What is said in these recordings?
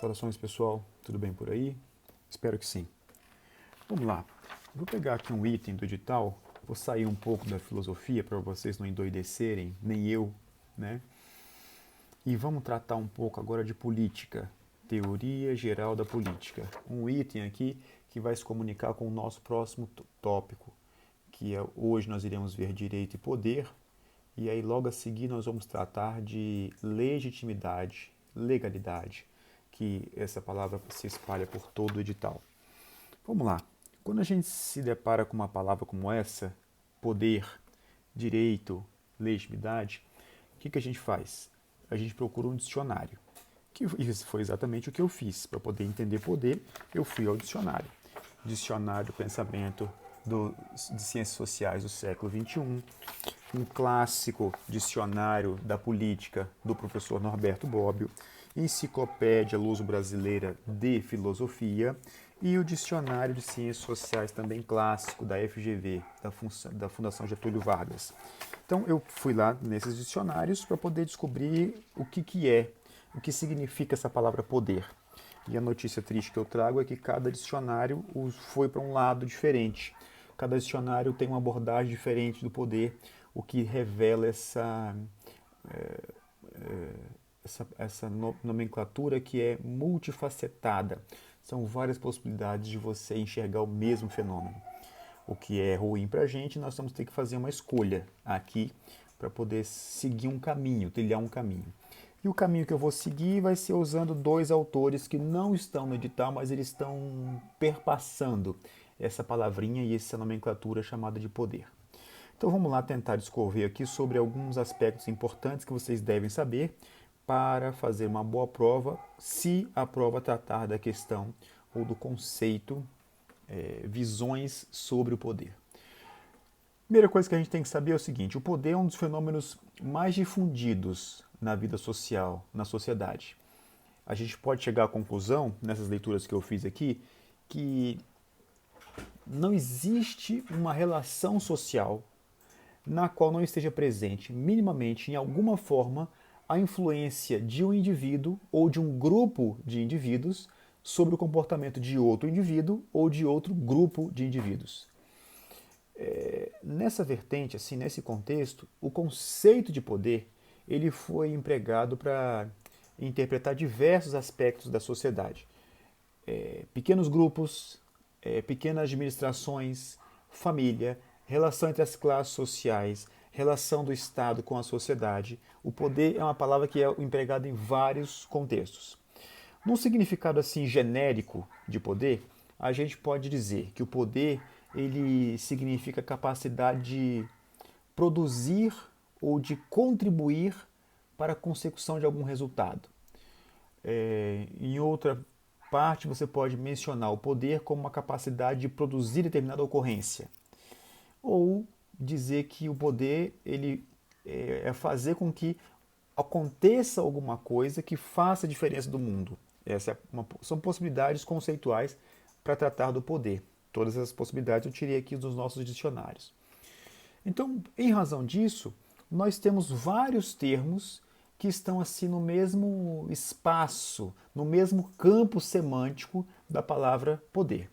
Saudações, pessoal, tudo bem por aí? Espero que sim. Vamos lá, vou pegar aqui um item do edital, vou sair um pouco da filosofia para vocês não endoidecerem, nem eu, né? E vamos tratar um pouco agora de política, teoria geral da política. Um item aqui que vai se comunicar com o nosso próximo tópico, que é hoje nós iremos ver direito e poder, e aí logo a seguir nós vamos tratar de legitimidade, legalidade, que essa palavra se espalha por todo o edital. Vamos lá. Quando a gente se depara com uma palavra como essa, poder, direito, legitimidade, o que a gente faz? A gente procura um dicionário. Isso foi exatamente o que eu fiz. Para poder entender poder, eu fui ao dicionário. Dicionário do Pensamento de Ciências Sociais do século XXI, um clássico dicionário da política do professor Norberto Bobbio, Enciclopédia Luso-Brasileira de Filosofia e o Dicionário de Ciências Sociais, também clássico, da FGV, da Fundação Getúlio Vargas. Então eu fui lá nesses dicionários para poder descobrir o que significa essa palavra poder. E a notícia triste que eu trago é que cada dicionário foi para um lado diferente. Cada dicionário tem uma abordagem diferente do poder, o que revela essa nomenclatura que é multifacetada. São várias possibilidades de você enxergar o mesmo fenômeno. O que é ruim para a gente, nós vamos ter que fazer uma escolha aqui para poder seguir um caminho, trilhar um caminho. E o caminho que eu vou seguir vai ser usando dois autores que não estão no edital, mas eles estão perpassando essa palavrinha e essa nomenclatura chamada de poder. Então vamos lá tentar discorrer aqui sobre alguns aspectos importantes que vocês devem saber para fazer uma boa prova, se a prova tratar da questão ou do conceito, visões sobre o poder. Primeira coisa que a gente tem que saber é o seguinte: o poder é um dos fenômenos mais difundidos na vida social, na sociedade. A gente pode chegar à conclusão, nessas leituras que eu fiz aqui, que não existe uma relação social na qual não esteja presente, minimamente, em alguma forma, a influência de um indivíduo ou de um grupo de indivíduos sobre o comportamento de outro indivíduo ou de outro grupo de indivíduos. Nessa vertente, assim, nesse contexto, o conceito de poder ele foi empregado para interpretar diversos aspectos da sociedade. Pequenos grupos, pequenas administrações, família, relação entre as classes sociais, relação do Estado com a sociedade. O poder é uma palavra que é empregada em vários contextos. Num significado assim genérico de poder, a gente pode dizer que o poder ele significa a capacidade de produzir ou de contribuir para a consecução de algum resultado. Em outra parte, você pode mencionar o poder como uma capacidade de produzir determinada ocorrência. Ou dizer que o poder ele é fazer com que aconteça alguma coisa que faça diferença do mundo. São possibilidades conceituais para tratar do poder. Todas essas possibilidades eu tirei aqui dos nossos dicionários. Então, em razão disso, nós temos vários termos que estão assim no mesmo espaço, no mesmo campo semântico da palavra poder.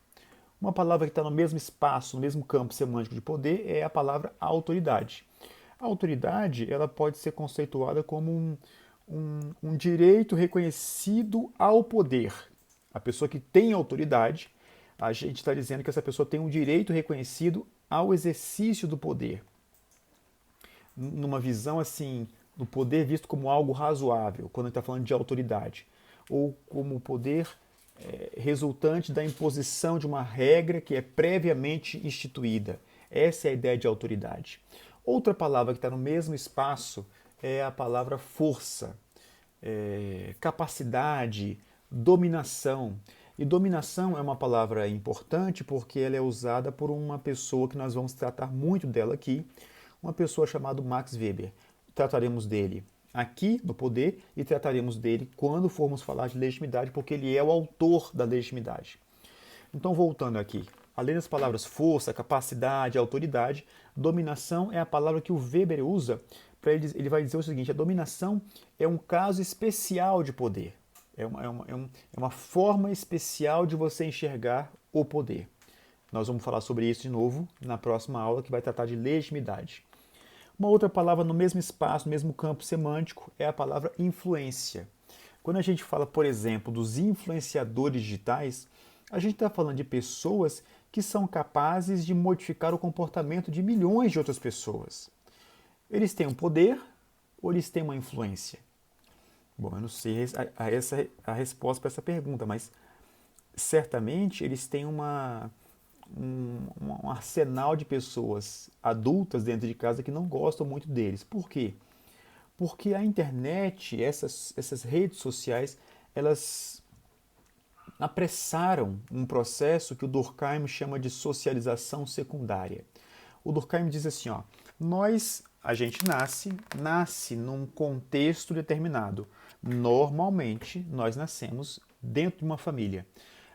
Uma palavra que está no mesmo espaço, no mesmo campo semântico de poder é a palavra autoridade. A autoridade ela pode ser conceituada como um direito reconhecido ao poder. A pessoa que tem autoridade, a gente está dizendo que essa pessoa tem um direito reconhecido ao exercício do poder. Numa visão assim, do poder visto como algo razoável, quando a gente está falando de autoridade. Ou como poder resultante da imposição de uma regra que é previamente instituída. Essa é a ideia de autoridade. Outra palavra que está no mesmo espaço é a palavra força, capacidade, dominação. E dominação é uma palavra importante porque ela é usada por uma pessoa que nós vamos tratar muito dela aqui, uma pessoa chamada Max Weber. Trataremos dele aqui no poder e trataremos dele quando formos falar de legitimidade, porque ele é o autor da legitimidade. Então, voltando aqui, além das palavras força, capacidade, autoridade, dominação é a palavra que o Weber usa para ele vai dizer o seguinte: a dominação é um caso especial de poder. É uma forma especial de você enxergar o poder. Nós vamos falar sobre isso de novo na próxima aula, que vai tratar de legitimidade. Uma outra palavra no mesmo espaço, no mesmo campo semântico, é a palavra influência. Quando a gente fala, por exemplo, dos influenciadores digitais, a gente está falando de pessoas que são capazes de modificar o comportamento de milhões de outras pessoas. Eles têm um poder ou eles têm uma influência? Bom, eu não sei a resposta para essa pergunta, mas certamente eles têm um arsenal de pessoas adultas dentro de casa que não gostam muito deles. Por quê? Porque a internet, essas redes sociais, elas apressaram um processo que o Durkheim chama de socialização secundária. O Durkheim diz assim, ó, a gente nasce num contexto determinado. Normalmente, nós nascemos dentro de uma família.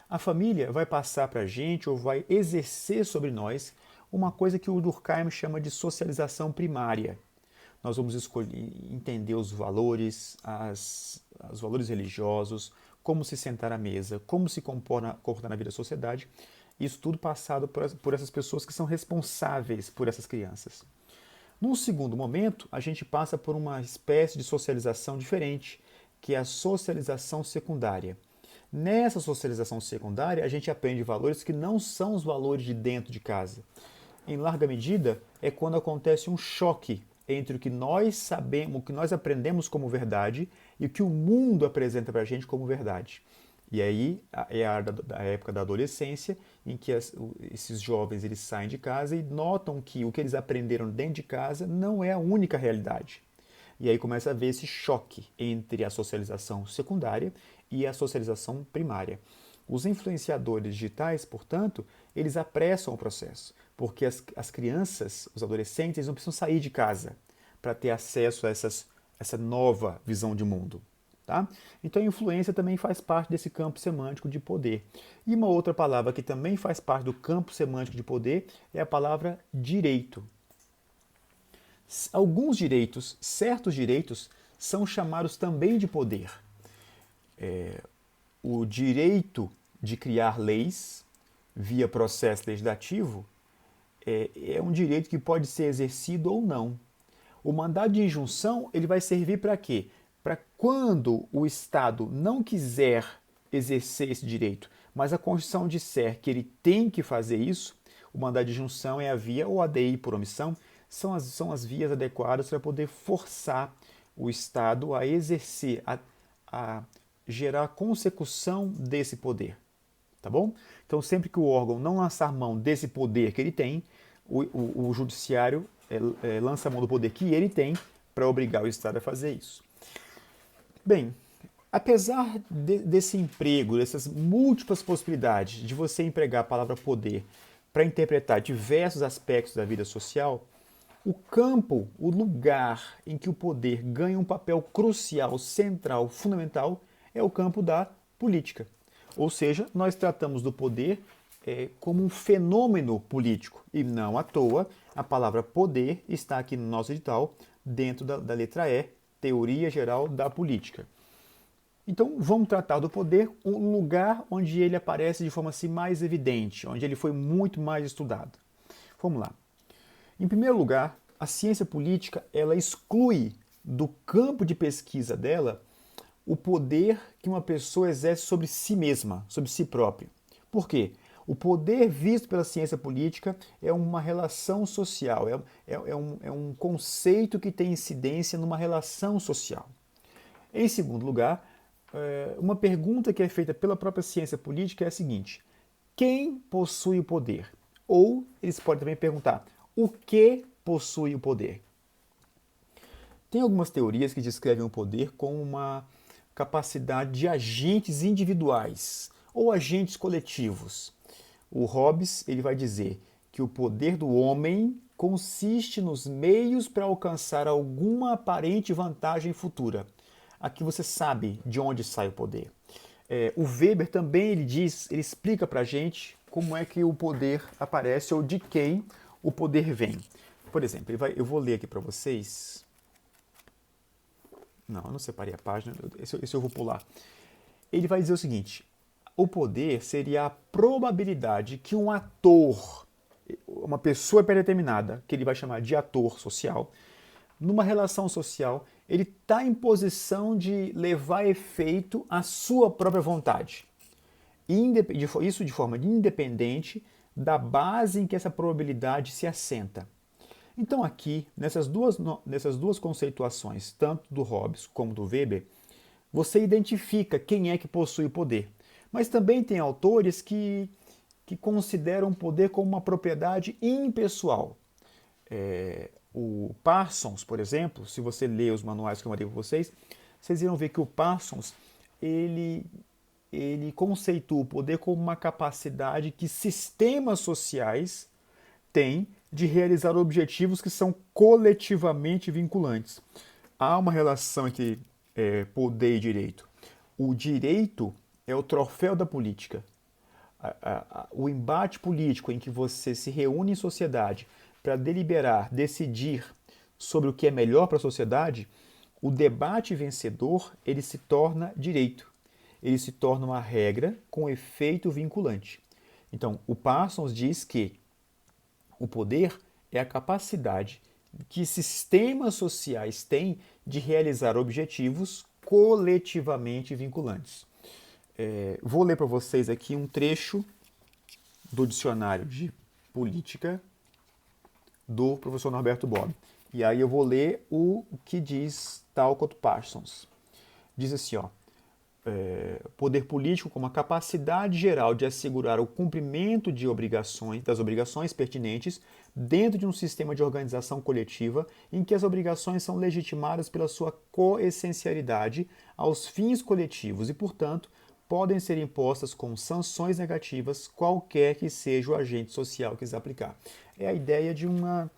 A família vai passar para a gente ou vai exercer sobre nós uma coisa que o Durkheim chama de socialização primária. Nós vamos entender os valores, os valores religiosos, como se sentar à mesa, como se comportar na vida da sociedade. Isso tudo passado por essas pessoas que são responsáveis por essas crianças. Num segundo momento, a gente passa por uma espécie de socialização diferente, que é a socialização secundária. Nessa socialização secundária, a gente aprende valores que não são os valores de dentro de casa. Em larga medida, é quando acontece um choque entre o que nós sabemos, o que nós aprendemos como verdade e o que o mundo apresenta para a gente como verdade. E aí é a época da adolescência, em que esses jovens eles saem de casa e notam que o que eles aprenderam dentro de casa não é a única realidade. E aí começa a haver esse choque entre a socialização secundária e a socialização primária. Os influenciadores digitais, portanto, eles apressam o processo, porque as crianças, os adolescentes, eles não precisam sair de casa para ter acesso a essa nova visão de mundo. Tá? Então a influência também faz parte desse campo semântico de poder. E uma outra palavra que também faz parte do campo semântico de poder é a palavra direito. Alguns direitos, certos direitos, são chamados também de poder. O direito de criar leis via processo legislativo é um direito que pode ser exercido ou não. O mandado de injunção ele vai servir para quê? Para quando o Estado não quiser exercer esse direito, mas a Constituição disser que ele tem que fazer isso, o mandado de injunção é a via, ou a DI por omissão, são as vias adequadas para poder forçar o Estado a exercer, a gerar a consecução desse poder. Tá bom? Então, sempre que o órgão não lançar mão desse poder que ele tem, o judiciário lança mão do poder que ele tem para obrigar o Estado a fazer isso. Bem, apesar desse emprego, dessas múltiplas possibilidades de você empregar a palavra poder para interpretar diversos aspectos da vida social, o campo, o lugar em que o poder ganha um papel crucial, central, fundamental, é o campo da política. Ou seja, nós tratamos do poder como um fenômeno político. E não à toa, a palavra poder está aqui no nosso edital, dentro da letra E, Teoria Geral da Política. Então, vamos tratar do poder, um lugar onde ele aparece de forma assim, mais evidente, onde ele foi muito mais estudado. Vamos lá. Em primeiro lugar, a ciência política ela exclui do campo de pesquisa dela o poder que uma pessoa exerce sobre si mesma, sobre si própria. Por quê? O poder visto pela ciência política é uma relação social, é um conceito que tem incidência numa relação social. Em segundo lugar, uma pergunta que é feita pela própria ciência política é a seguinte: quem possui o poder? Ou eles podem também perguntar: o que possui o poder? Tem algumas teorias que descrevem o poder como uma capacidade de agentes individuais ou agentes coletivos. O Hobbes ele vai dizer que o poder do homem consiste nos meios para alcançar alguma aparente vantagem futura. Aqui você sabe de onde sai o poder. O Weber também ele explica para a gente como é que o poder aparece ou de quem o poder vem. Por exemplo, eu vou ler aqui para vocês. Não, eu não separei a página, esse eu vou pular. ele vai dizer o seguinte: o poder seria a probabilidade que um ator, uma pessoa pré-determinada, que ele vai chamar de ator social, numa relação social, ele está em posição de levar a efeito a sua própria vontade. Isso de forma independente da base em que essa probabilidade se assenta. Então aqui, nessas duas conceituações, tanto do Hobbes como do Weber, você identifica quem é que possui o poder. Mas também tem autores que consideram o poder como uma propriedade impessoal. O Parsons, por exemplo, se você ler os manuais que eu mandei para vocês, vocês irão ver que o Parsons, ele conceitua o poder como uma capacidade que sistemas sociais têm de realizar objetivos que são coletivamente vinculantes. Há uma relação entre poder e direito. O direito é o troféu da política. O embate político em que você se reúne em sociedade para deliberar, decidir sobre o que é melhor para a sociedade, o debate vencedor ele se torna direito. Ele se torna uma regra com efeito vinculante. Então, o Parsons diz que o poder é a capacidade que sistemas sociais têm de realizar objetivos coletivamente vinculantes. Vou ler para vocês aqui um trecho do dicionário de política do professor Norberto Bobbio. E aí eu vou ler o que diz Talcott Parsons. Diz assim, ó, poder político como a capacidade geral de assegurar o cumprimento das obrigações pertinentes dentro de um sistema de organização coletiva em que as obrigações são legitimadas pela sua coessencialidade aos fins coletivos e, portanto, podem ser impostas com sanções negativas qualquer que seja o agente social que as aplicar. É a ideia de um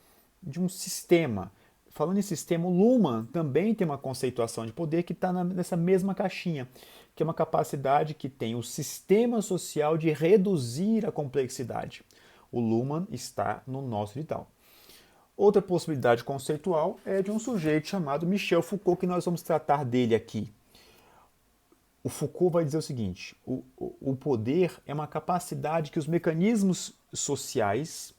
sistema. Falando em sistema, o Luhmann também tem uma conceituação de poder que está nessa mesma caixinha, que é uma capacidade que tem o sistema social de reduzir a complexidade. O Luhmann está no nosso edital. Outra possibilidade conceitual é de um sujeito chamado Michel Foucault, que nós vamos tratar dele aqui. O Foucault vai dizer o seguinte: o poder é uma capacidade que os mecanismos sociais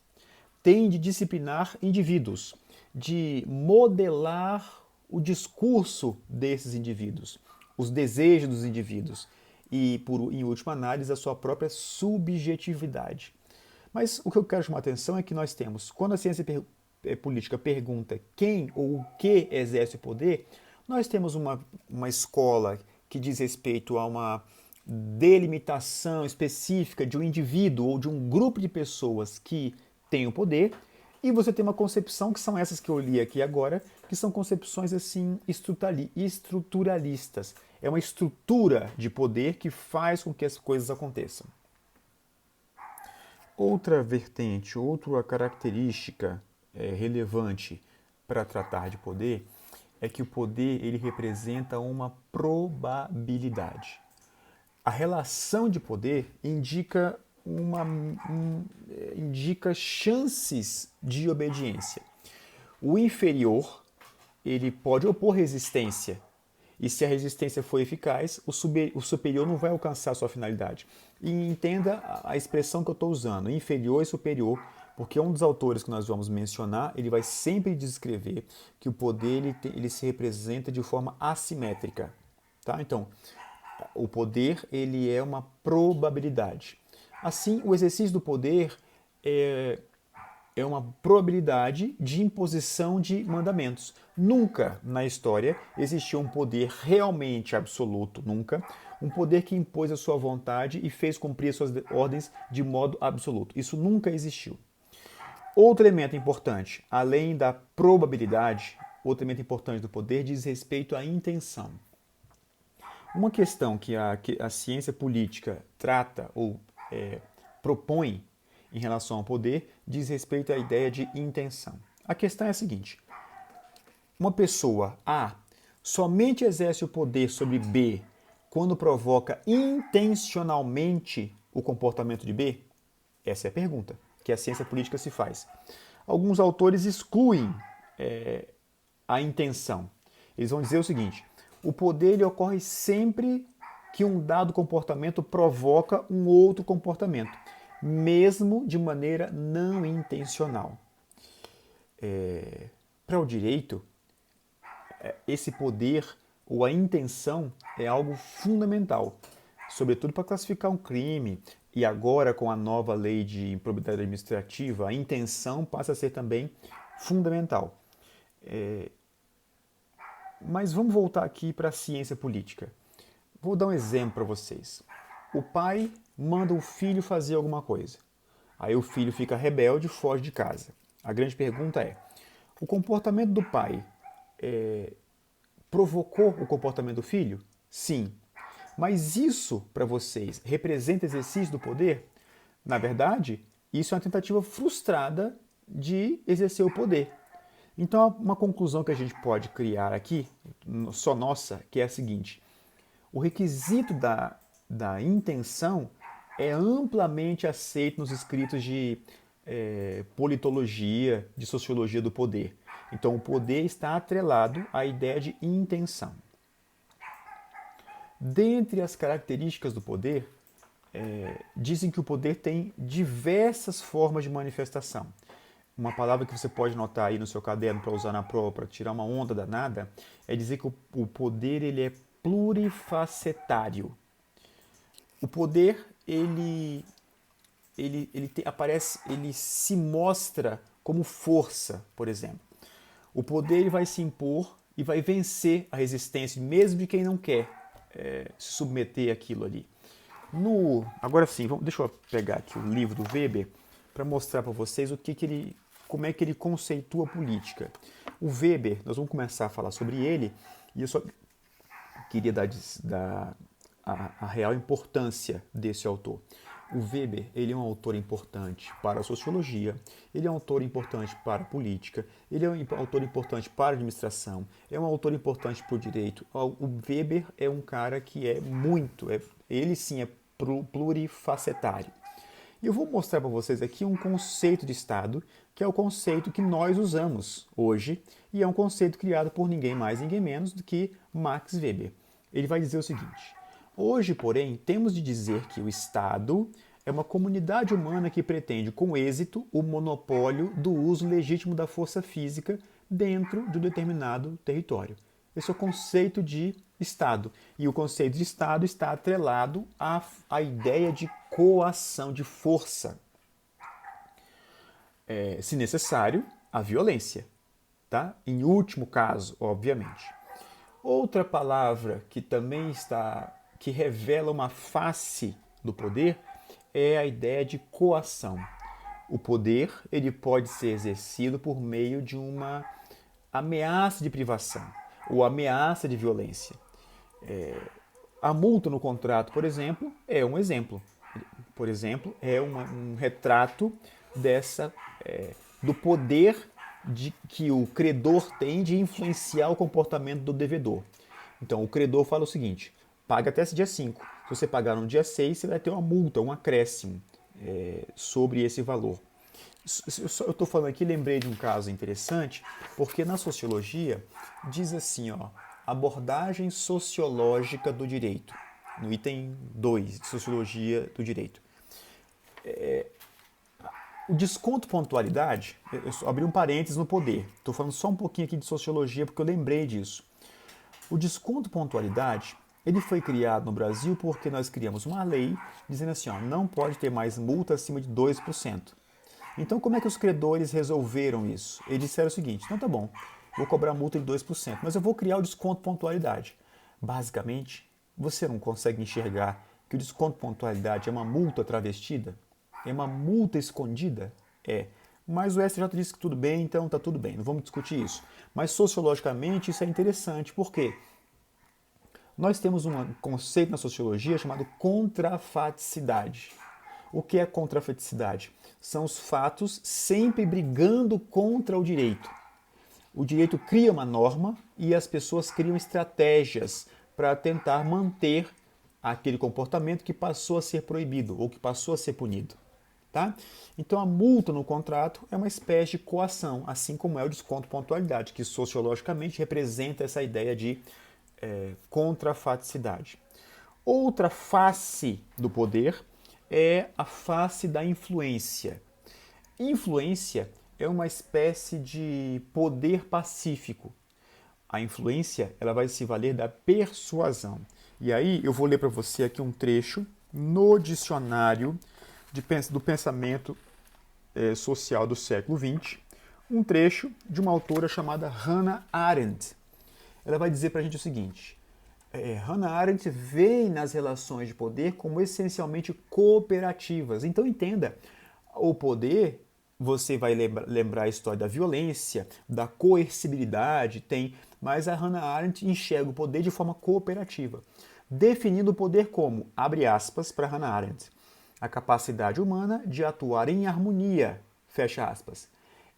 têm de disciplinar indivíduos, de modelar o discurso desses indivíduos, os desejos dos indivíduos e, em última análise, a sua própria subjetividade. Mas o que eu quero chamar a atenção é que nós temos, quando a ciência política pergunta quem ou o que exerce o poder, nós temos uma escola que diz respeito a uma delimitação específica de um indivíduo ou de um grupo de pessoas que tem o poder, e você tem uma concepção, que são essas que eu li aqui agora, que são concepções assim estruturalistas. É uma estrutura de poder que faz com que as coisas aconteçam. Outra vertente, outra característica relevante para tratar de poder é que o poder ele representa uma probabilidade. A relação de poder indica chances de obediência. O inferior ele pode opor resistência, e se a resistência for eficaz, o superior não vai alcançar a sua finalidade. E entenda a expressão que eu estou usando, inferior e superior, porque um dos autores que nós vamos mencionar, ele vai sempre descrever que o poder ele se representa de forma assimétrica. Tá? Então, o poder ele é uma probabilidade. Assim, o exercício do poder é uma probabilidade de imposição de mandamentos. Nunca na história existiu um poder realmente absoluto, nunca. Um poder que impôs a sua vontade e fez cumprir as suas ordens de modo absoluto. Isso nunca existiu. Outro elemento importante, além da probabilidade, outro elemento importante do poder diz respeito à intenção. Uma questão que a ciência política trata ou propõe em relação ao poder diz respeito à ideia de intenção. A questão é a seguinte: uma pessoa A somente exerce o poder sobre B quando provoca intencionalmente o comportamento de B? Essa é a pergunta que a ciência política se faz. Alguns autores excluem a intenção. Eles vão dizer o seguinte: o poder ele ocorre sempre que um dado comportamento provoca um outro comportamento, mesmo de maneira não intencional. Para o direito, esse poder ou a intenção é algo fundamental, sobretudo para classificar um crime. E agora, com a nova lei de improbidade administrativa, a intenção passa a ser também fundamental. Mas vamos voltar aqui para a ciência política. Vou dar um exemplo para vocês. O pai manda o filho fazer alguma coisa. Aí o filho fica rebelde e foge de casa. A grande pergunta é: o comportamento do pai provocou o comportamento do filho? Sim. Mas isso, para vocês, representa exercício do poder? Na verdade, isso é uma tentativa frustrada de exercer o poder. Então, uma conclusão que a gente pode criar aqui, só nossa, que é a seguinte: o requisito da intenção é amplamente aceito nos escritos de politologia, de sociologia do poder. Então, o poder está atrelado à ideia de intenção. Dentre as características do poder, dizem que o poder tem diversas formas de manifestação. Uma palavra que você pode notar aí no seu caderno para usar na prova, para tirar uma onda danada, é dizer que o poder ele é plurifacetário. O poder ele se mostra como força, por exemplo. O poder ele vai se impor e vai vencer a resistência, mesmo de quem não quer se submeter àquilo ali. Agora sim, deixa eu pegar aqui o livro do Weber para mostrar para vocês como é que ele conceitua a política. O Weber, nós vamos começar a falar sobre ele, e eu só queria dar a real importância desse autor. O Weber, ele é um autor importante para a sociologia, ele é um autor importante para a política, ele é um autor importante para a administração, é um autor importante para o direito. O Weber é um cara que ele sim é plurifacetário. E eu vou mostrar para vocês aqui um conceito de Estado, que é o conceito que nós usamos hoje, e é um conceito criado por ninguém mais, ninguém menos do que Max Weber. Ele vai dizer o seguinte: hoje, porém, temos de dizer que o Estado é uma comunidade humana que pretende, com êxito, o monopólio do uso legítimo da força física dentro de um determinado território. Esse é o conceito de Estado. E o conceito de Estado está atrelado à ideia de coação, de força. Se necessário, a violência. Tá? Em último caso, obviamente. Outra palavra que também que revela uma face do poder é a ideia de coação. O poder ele pode ser exercido por meio de uma ameaça de privação ou ameaça de violência. A multa no contrato, por exemplo, é um exemplo. Por exemplo, é um retrato do poder que o credor tem de influenciar o comportamento do devedor. Então, o credor fala o seguinte: paga até esse dia 5. Se você pagar no dia 6, você vai ter uma multa, um acréscimo sobre esse valor. Eu estou falando aqui, lembrei de um caso interessante, porque na sociologia diz assim, abordagem sociológica do direito, no item 2 de sociologia do direito. O desconto pontualidade, eu só abri um parênteses no poder, estou falando só um pouquinho aqui de sociologia porque eu lembrei disso. O desconto pontualidade, ele foi criado no Brasil porque nós criamos uma lei dizendo assim, não pode ter mais multa acima de 2%. Então, como é que os credores resolveram isso? Eles disseram o seguinte: então tá bom, vou cobrar multa de 2%, mas eu vou criar o desconto pontualidade. Basicamente, você não consegue enxergar que o desconto pontualidade é uma multa travestida? É uma multa escondida? É. Mas o STJ disse que tudo bem, então tá tudo bem, não vamos discutir isso. Mas sociologicamente isso é interessante, por quê? Nós temos um conceito na sociologia chamado contrafaticidade. O que é contrafaticidade? São os fatos sempre brigando contra o direito. O direito cria uma norma e as pessoas criam estratégias para tentar manter aquele comportamento que passou a ser proibido ou que passou a ser punido. Tá? Então a multa no contrato é uma espécie de coação, assim como é o desconto pontualidade, que sociologicamente representa essa ideia de contrafaticidade. Outra face do poder é a face da influência. Influência é uma espécie de poder pacífico. A influência, ela vai se valer da persuasão. E aí eu vou ler para você aqui um trecho no dicionário do pensamento social do século XX, um trecho de uma autora chamada Hannah Arendt. Ela vai dizer para a gente o seguinte: Hannah Arendt vê nas relações de poder como essencialmente cooperativas. Então entenda, o poder, você vai lembrar a história da violência, da coercibilidade, mas a Hannah Arendt enxerga o poder de forma cooperativa, definindo o poder como, abre aspas para Hannah Arendt, a capacidade humana de atuar em harmonia, fecha aspas,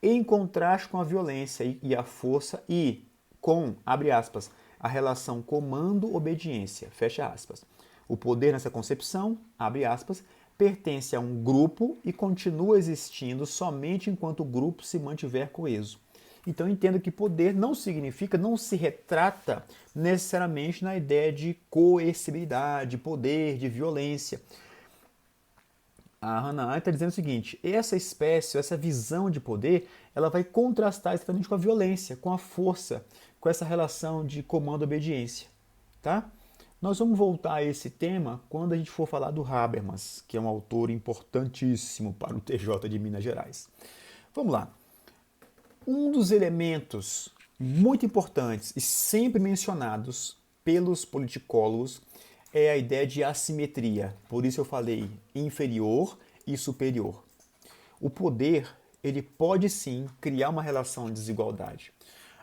em contraste com a violência e a força e com, abre aspas, a relação comando-obediência, fecha aspas. O poder nessa concepção, abre aspas, pertence a um grupo e continua existindo somente enquanto o grupo se mantiver coeso. Então entenda que poder não significa, não se retrata necessariamente na ideia de coercibilidade, de poder, de violência. A Hannah Arendt está dizendo o seguinte: essa espécie, essa visão de poder, ela vai contrastar exatamente com a violência, com a força, com essa relação de comando-obediência. Tá? Nós vamos voltar a esse tema quando a gente for falar do Habermas, que é um autor importantíssimo para o TJ de Minas Gerais. Vamos lá. Um dos elementos muito importantes e sempre mencionados pelos politicólogos é a ideia de assimetria. Por isso eu falei inferior e superior. O poder, ele pode sim criar uma relação de desigualdade.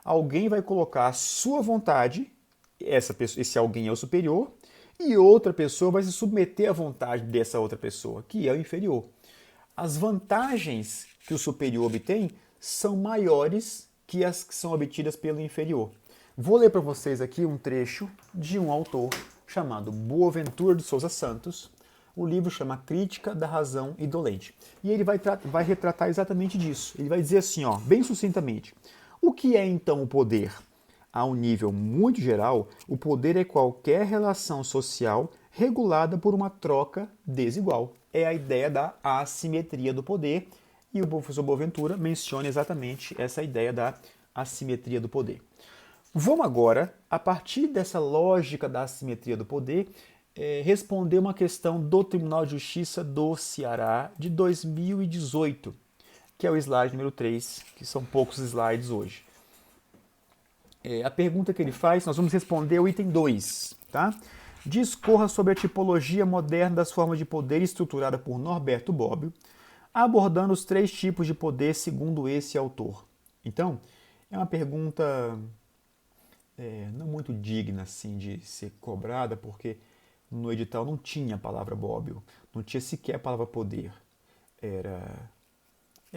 Alguém vai colocar a sua vontade, esse alguém é o superior, e outra pessoa vai se submeter à vontade dessa outra pessoa, que é o inferior. As vantagens que o superior obtém são maiores que as que são obtidas pelo inferior. Vou ler para vocês aqui um trecho de um autor chamado Boaventura de Souza Santos. O livro chama Crítica da Razão Indolente. E ele vai retratar exatamente disso. Ele vai dizer assim, ó, bem sucintamente: o que é então o poder? A um nível muito geral, o poder é qualquer relação social regulada por uma troca desigual. É a ideia da assimetria do poder, e o professor Boaventura menciona exatamente essa ideia da assimetria do poder. Vamos agora, a partir dessa lógica da assimetria do poder, responder uma questão do Tribunal de Justiça do Ceará de 2018, que é o slide número 3, que são poucos slides hoje. A pergunta que ele faz, nós vamos responder o item 2, tá? Discorra sobre a tipologia moderna das formas de poder estruturada por Norberto Bobbio, abordando os 3 tipos de poder segundo esse autor. Então, é uma pergunta não muito digna assim, de ser cobrada, porque no edital não tinha a palavra Bobbio, não tinha sequer a palavra poder. Era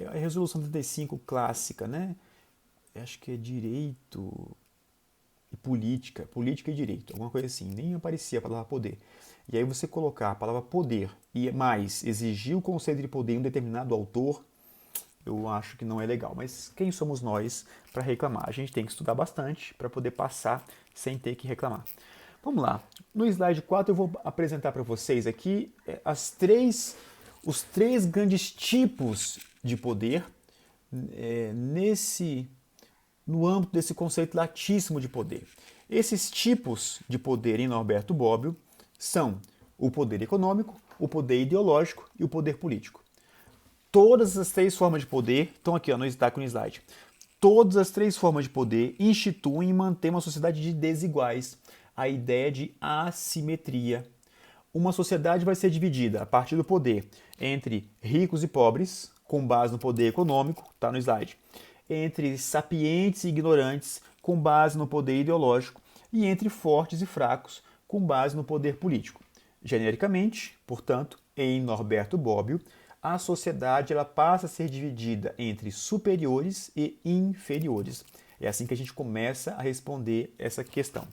a resolução 35 clássica, né? Acho que é direito e política e direito, alguma coisa assim, nem aparecia a palavra poder. E aí você colocar a palavra poder e mais exigir o conceito de poder em um determinado autor, eu acho que não é legal. Mas quem somos nós para reclamar? A gente tem que estudar bastante para poder passar sem ter que reclamar. Vamos lá. No slide 4 eu vou apresentar para vocês aqui os 3 grandes tipos de poder no âmbito desse conceito latíssimo de poder. Esses tipos de poder em Norberto Bobbio são o poder econômico, o poder ideológico e o poder político. Todas as 3 formas de poder estão aqui, está aqui no slide. Todas as 3 formas de poder instituem e mantêm uma sociedade de desiguais. A ideia de assimetria. Uma sociedade vai ser dividida a partir do poder entre ricos e pobres, com base no poder econômico, está no slide, entre sapientes e ignorantes, com base no poder ideológico, e entre fortes e fracos, com base no poder político. Genericamente, portanto, em Norberto Bobbio, a sociedade ela passa a ser dividida entre superiores e inferiores. É assim que a gente começa a responder essa questão.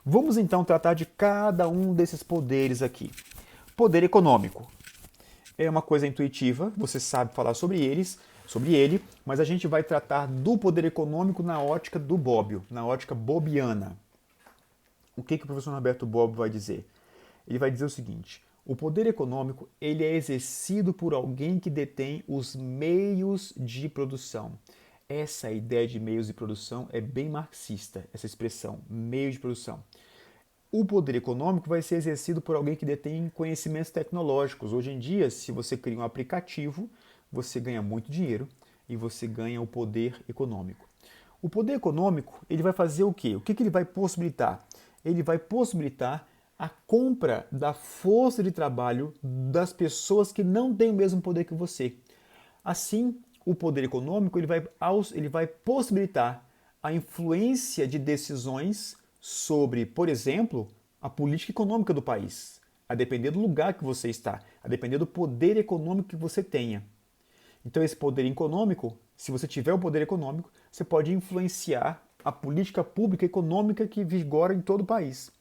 Vamos então tratar de cada um desses poderes aqui. Poder econômico. É uma coisa intuitiva, você sabe falar sobre ele, mas a gente vai tratar do poder econômico na ótica do Bobbio, na ótica bobbiana. O que o professor Norberto Bobbio vai dizer? Ele vai dizer o seguinte: o poder econômico ele é exercido por alguém que detém os meios de produção. Essa ideia de meios de produção é bem marxista, essa expressão, meio de produção. O poder econômico vai ser exercido por alguém que detém conhecimentos tecnológicos. Hoje em dia, se você cria um aplicativo, você ganha muito dinheiro e você ganha o poder econômico. O poder econômico, ele vai fazer o quê? O que ele vai possibilitar? Ele vai possibilitar a compra da força de trabalho das pessoas que não têm o mesmo poder que você. Assim, o poder econômico ele vai possibilitar a influência de decisões sobre, por exemplo, a política econômica do país, a depender do lugar que você está, a depender do poder econômico que você tenha. Então, esse poder econômico, se você tiver o poder econômico, você pode influenciar a política pública econômica que vigora em todo o país.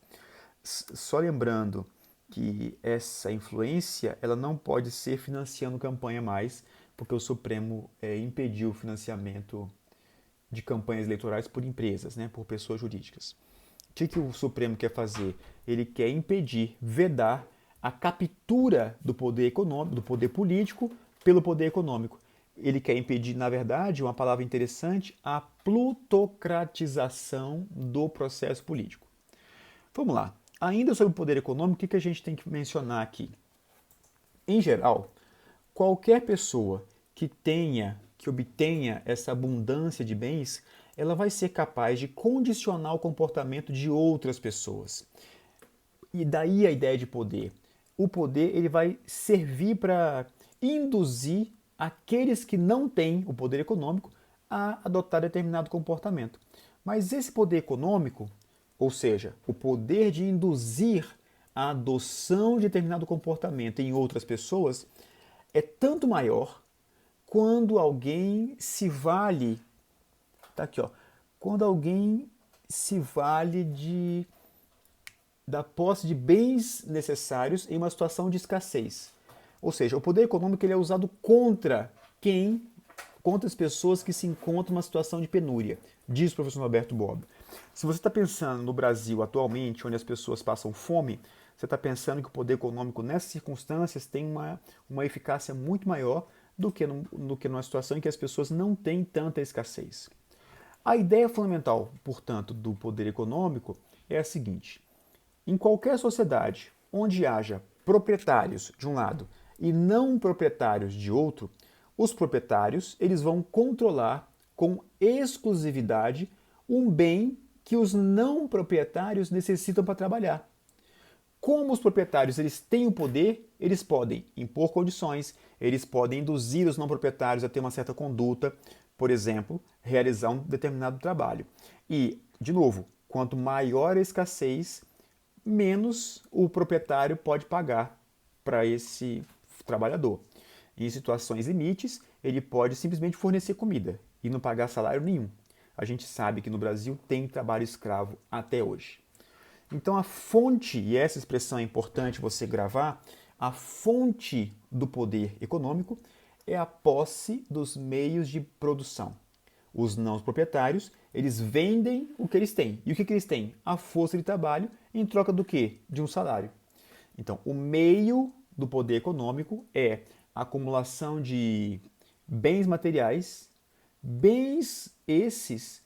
Só lembrando que essa influência ela não pode ser financiando campanha mais, porque o Supremo impediu o financiamento de campanhas eleitorais por empresas, né, por pessoas jurídicas. O que o Supremo quer fazer? Ele quer impedir, vedar a captura do poder econômico, do poder político pelo poder econômico. Ele quer impedir, na verdade, uma palavra interessante, a plutocratização do processo político. Vamos lá. Ainda sobre o poder econômico, o que a gente tem que mencionar aqui? Em geral, qualquer pessoa que obtenha essa abundância de bens, ela vai ser capaz de condicionar o comportamento de outras pessoas. E daí a ideia de poder. O poder ele vai servir para induzir aqueles que não têm o poder econômico a adotar determinado comportamento. Mas esse poder econômico, ou seja, o poder de induzir a adoção de determinado comportamento em outras pessoas, é tanto maior quando alguém se vale, tá aqui, ó, quando alguém se vale da posse de bens necessários em uma situação de escassez. Ou seja, o poder econômico ele é usado contra quem? Contra as pessoas que se encontram numa situação de penúria, diz o professor Norberto Bobbio. Se você está pensando no Brasil atualmente, onde as pessoas passam fome, você está pensando que o poder econômico nessas circunstâncias tem uma eficácia muito maior do que numa situação em que as pessoas não têm tanta escassez. A ideia fundamental, portanto, do poder econômico é a seguinte: em qualquer sociedade onde haja proprietários de um lado e não proprietários de outro, os proprietários eles vão controlar com exclusividade um bem que os não proprietários necessitam para trabalhar. Como os proprietários eles têm o poder, eles podem impor condições, eles podem induzir os não proprietários a ter uma certa conduta, por exemplo, realizar um determinado trabalho. E, de novo, quanto maior a escassez, menos o proprietário pode pagar para esse trabalhador. Em situações limites, ele pode simplesmente fornecer comida e não pagar salário nenhum. A gente sabe que no Brasil tem trabalho escravo até hoje. Então a fonte, e essa expressão é importante você gravar, a fonte do poder econômico é a posse dos meios de produção. Os não proprietários, eles vendem o que eles têm. E o que eles têm? A força de trabalho em troca do quê? De um salário. Então, o meio do poder econômico é a acumulação de bens materiais, bens esses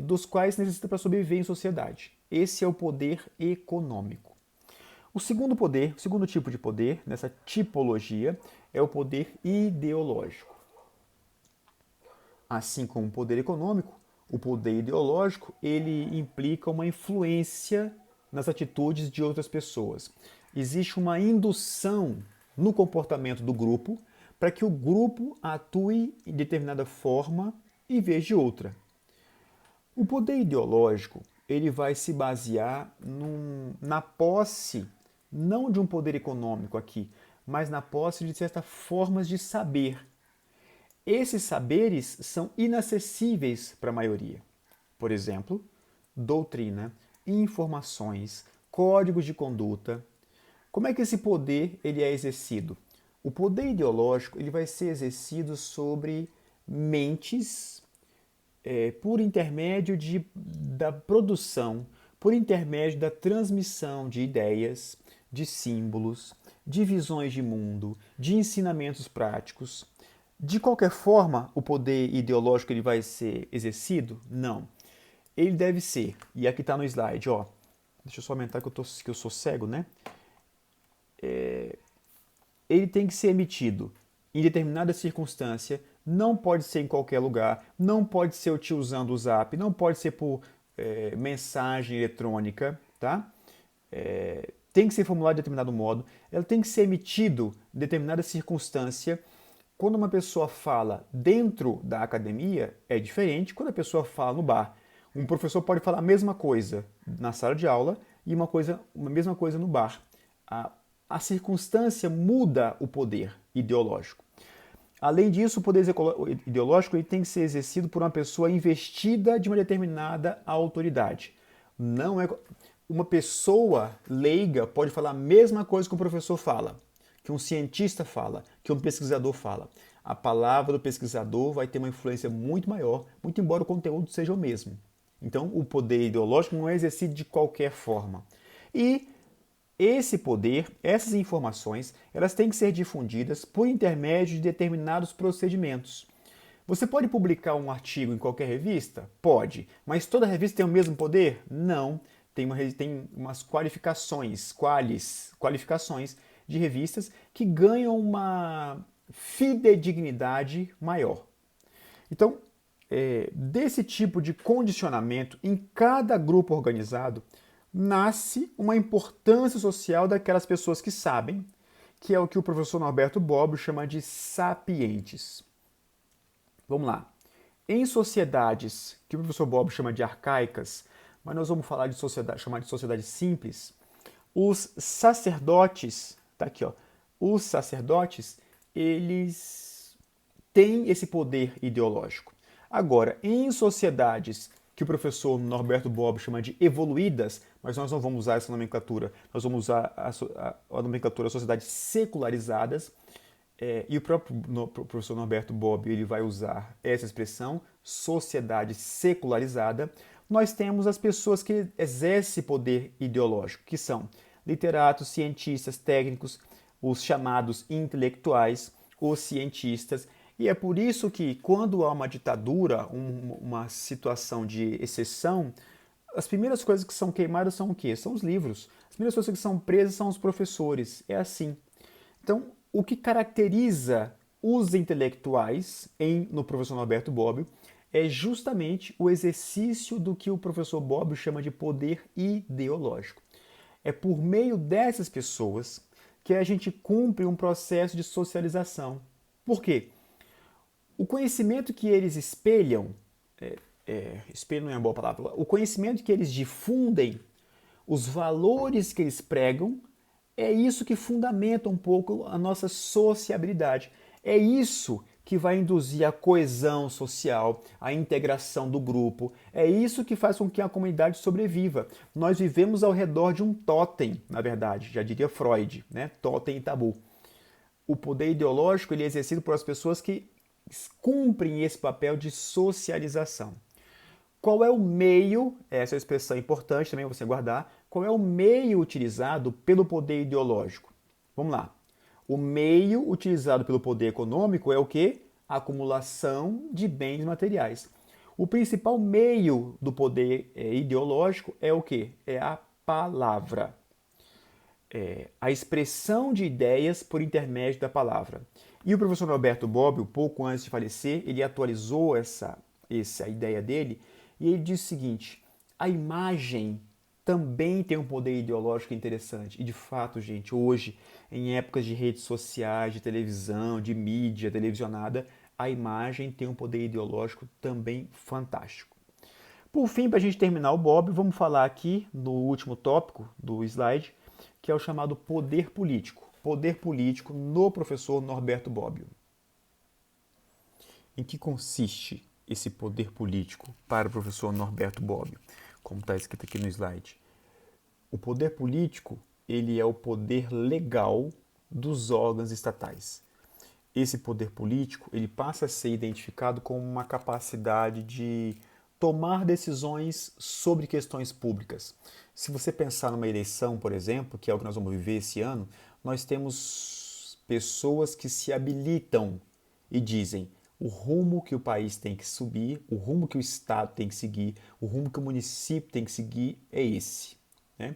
dos quais necessita para sobreviver em sociedade. Esse é o poder econômico. O segundo poder, o segundo tipo de poder, nessa tipologia, é o poder ideológico. Assim como o poder econômico, o poder ideológico ele implica uma influência nas atitudes de outras pessoas. Existe uma indução no comportamento do grupo para que o grupo atue de determinada forma em vez de outra. O poder ideológico ele vai se basear na posse, não de um poder econômico aqui, mas na posse de certas formas de saber. Esses saberes são inacessíveis para a maioria. Por exemplo, doutrina, informações, códigos de conduta. Como é que esse poder ele é exercido? O poder ideológico ele vai ser exercido sobre mentes por intermédio da produção, por intermédio da transmissão de ideias, de símbolos, de visões de mundo, de ensinamentos práticos. De qualquer forma, o poder ideológico ele vai ser exercido? Não. Ele deve ser, e aqui está no slide, ó. Deixa eu só aumentar que eu sou cego, né? Ele tem que ser emitido em determinada circunstância, não pode ser em qualquer lugar, não pode ser o tio usando o Zap, não pode ser por mensagem eletrônica, tá? Tem que ser formulado de determinado modo, ela tem que ser emitido em determinada circunstância. Quando uma pessoa fala dentro da academia, é diferente quando a pessoa fala no bar. Um professor pode falar a mesma coisa na sala de aula e uma mesma coisa no bar. A circunstância muda o poder ideológico. Além disso, o poder ideológico ele tem que ser exercido por uma pessoa investida de uma determinada autoridade. Não é uma pessoa leiga pode falar a mesma coisa que um professor fala, que um cientista fala, que um pesquisador fala. A palavra do pesquisador vai ter uma influência muito maior, muito embora o conteúdo seja o mesmo. Então, o poder ideológico não é exercido de qualquer forma. E esse poder, essas informações, elas têm que ser difundidas por intermédio de determinados procedimentos. Você pode publicar um artigo em qualquer revista? Pode. Mas toda revista tem o mesmo poder? Não. Tem umas qualificações de revistas que ganham uma fidedignidade maior. Então, desse tipo de condicionamento em cada grupo organizado, nasce uma importância social daquelas pessoas que sabem, que é o que o professor Norberto Bobbio chama de sapientes. Vamos lá. Em sociedades que o professor Bobbio chama de arcaicas, mas nós vamos falar chamar de sociedade simples, os sacerdotes, tá aqui, ó, os sacerdotes, eles têm esse poder ideológico. Agora, em sociedades que o professor Norberto Bobbio chama de evoluídas, mas nós não vamos usar essa nomenclatura, nós vamos usar a nomenclatura sociedades secularizadas, e o próprio professor Norberto Bobbio ele vai usar essa expressão, sociedade secularizada. Nós temos as pessoas que exercem poder ideológico, que são literatos, cientistas, técnicos, os chamados intelectuais, os cientistas. E é por isso que, quando há uma ditadura, uma situação de exceção, as primeiras coisas que são queimadas são o quê? São os livros. As primeiras coisas que são presas são os professores. É assim. Então, o que caracteriza os intelectuais no professor Norberto Bobbio é justamente o exercício do que o professor Bobbio chama de poder ideológico. É por meio dessas pessoas que a gente cumpre um processo de socialização. Por quê? O conhecimento que eles espelham, espelho não é uma boa palavra, o conhecimento que eles difundem, os valores que eles pregam, é isso que fundamenta um pouco a nossa sociabilidade. É isso que vai induzir a coesão social, a integração do grupo. É isso que faz com que a comunidade sobreviva. Nós vivemos ao redor de um totem, na verdade, já diria Freud, né? Totem e tabu. O poder ideológico ele é exercido por as pessoas que cumprem esse papel de socialização. Qual é o meio, essa é uma expressão importante também você guardar, qual é o meio utilizado pelo poder ideológico? Vamos lá. O meio utilizado pelo poder econômico é o quê? A acumulação de bens materiais. O principal meio do poder ideológico é o quê? É a palavra. A expressão de ideias por intermédio da palavra. E o professor Norberto Bobbio, pouco antes de falecer, ele atualizou essa ideia dele e ele diz o seguinte: a imagem também tem um poder ideológico interessante. E de fato, gente, hoje, em épocas de redes sociais, de televisão, de mídia televisionada, a imagem tem um poder ideológico também fantástico. Por fim, para a gente terminar o Bobbio, vamos falar aqui no último tópico do slide, que é o chamado poder político. Poder político no professor Norberto Bobbio. Em que consiste esse poder político para o professor Norberto Bobbio, como está escrito aqui no slide? O poder político ele é o poder legal dos órgãos estatais. Esse poder político ele passa a ser identificado como uma capacidade de tomar decisões sobre questões públicas, Se você pensar numa eleição, por exemplo, que é o que nós vamos viver esse ano, nós temos pessoas que se habilitam e dizem o rumo que o país tem que subir, o rumo que o Estado tem que seguir, o rumo que o município tem que seguir é esse, né?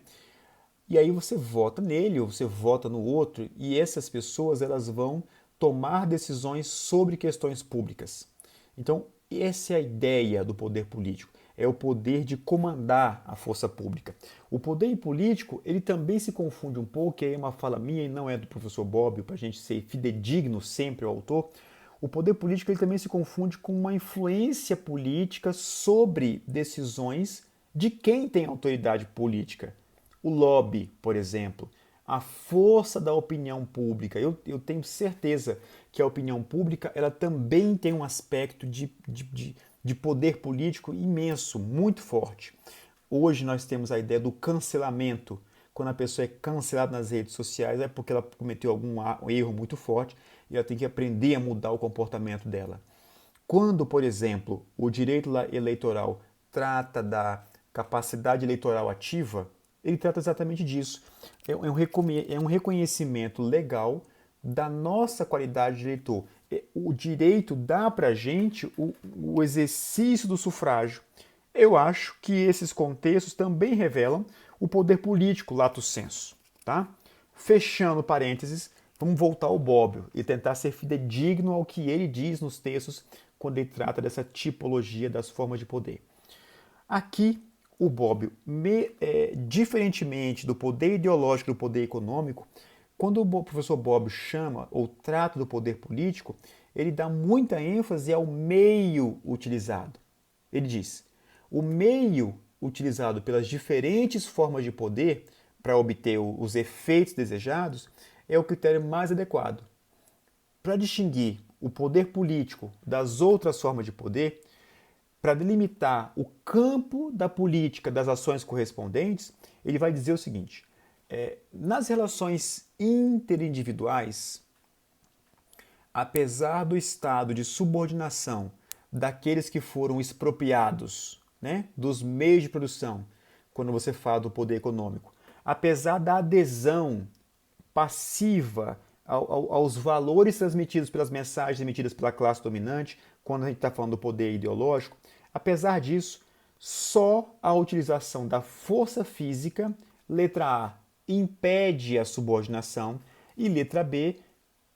E aí você vota nele ou você vota no outro e essas pessoas elas vão tomar decisões sobre questões públicas. Então, essa é a ideia do poder político, é o poder de comandar a força pública. O poder político, ele também se confunde um pouco, e aí é uma fala minha e não é do professor Bobbio, para a gente ser fidedigno sempre ao autor. O poder político ele também se confunde com uma influência política sobre decisões de quem tem autoridade política. O lobby, por exemplo, a força da opinião pública. Eu tenho certeza que a opinião pública ela também tem um aspecto de poder político imenso, muito forte. Hoje nós temos a ideia do cancelamento. Quando a pessoa é cancelada nas redes sociais é porque ela cometeu algum erro muito forte e ela tem que aprender a mudar o comportamento dela. Quando, por exemplo, o direito eleitoral trata da capacidade eleitoral ativa, ele trata exatamente disso. É um reconhecimento legal da nossa qualidade de eleitor. O direito dá para a gente o exercício do sufrágio. Eu acho que esses contextos também revelam o poder político lato sensu. Tá? Fechando parênteses, vamos voltar ao Bobbio e tentar ser fidedigno ao que ele diz nos textos quando ele trata dessa tipologia das formas de poder. Aqui, o Bobbio, diferentemente do poder ideológico e do poder econômico, quando o professor Bobbio chama ou trata do poder político, ele dá muita ênfase ao meio utilizado. Ele diz, o meio utilizado pelas diferentes formas de poder para obter os efeitos desejados é o critério mais adequado. Para distinguir o poder político das outras formas de poder, para delimitar o campo da política das ações correspondentes, ele vai dizer o seguinte: nas relações interindividuais, apesar do estado de subordinação daqueles que foram expropriados, né, dos meios de produção, quando você fala do poder econômico, apesar da adesão passiva aos valores transmitidos pelas mensagens emitidas pela classe dominante, quando a gente está falando do poder ideológico, apesar disso, só a utilização da força física, letra A, impede a subordinação e letra B,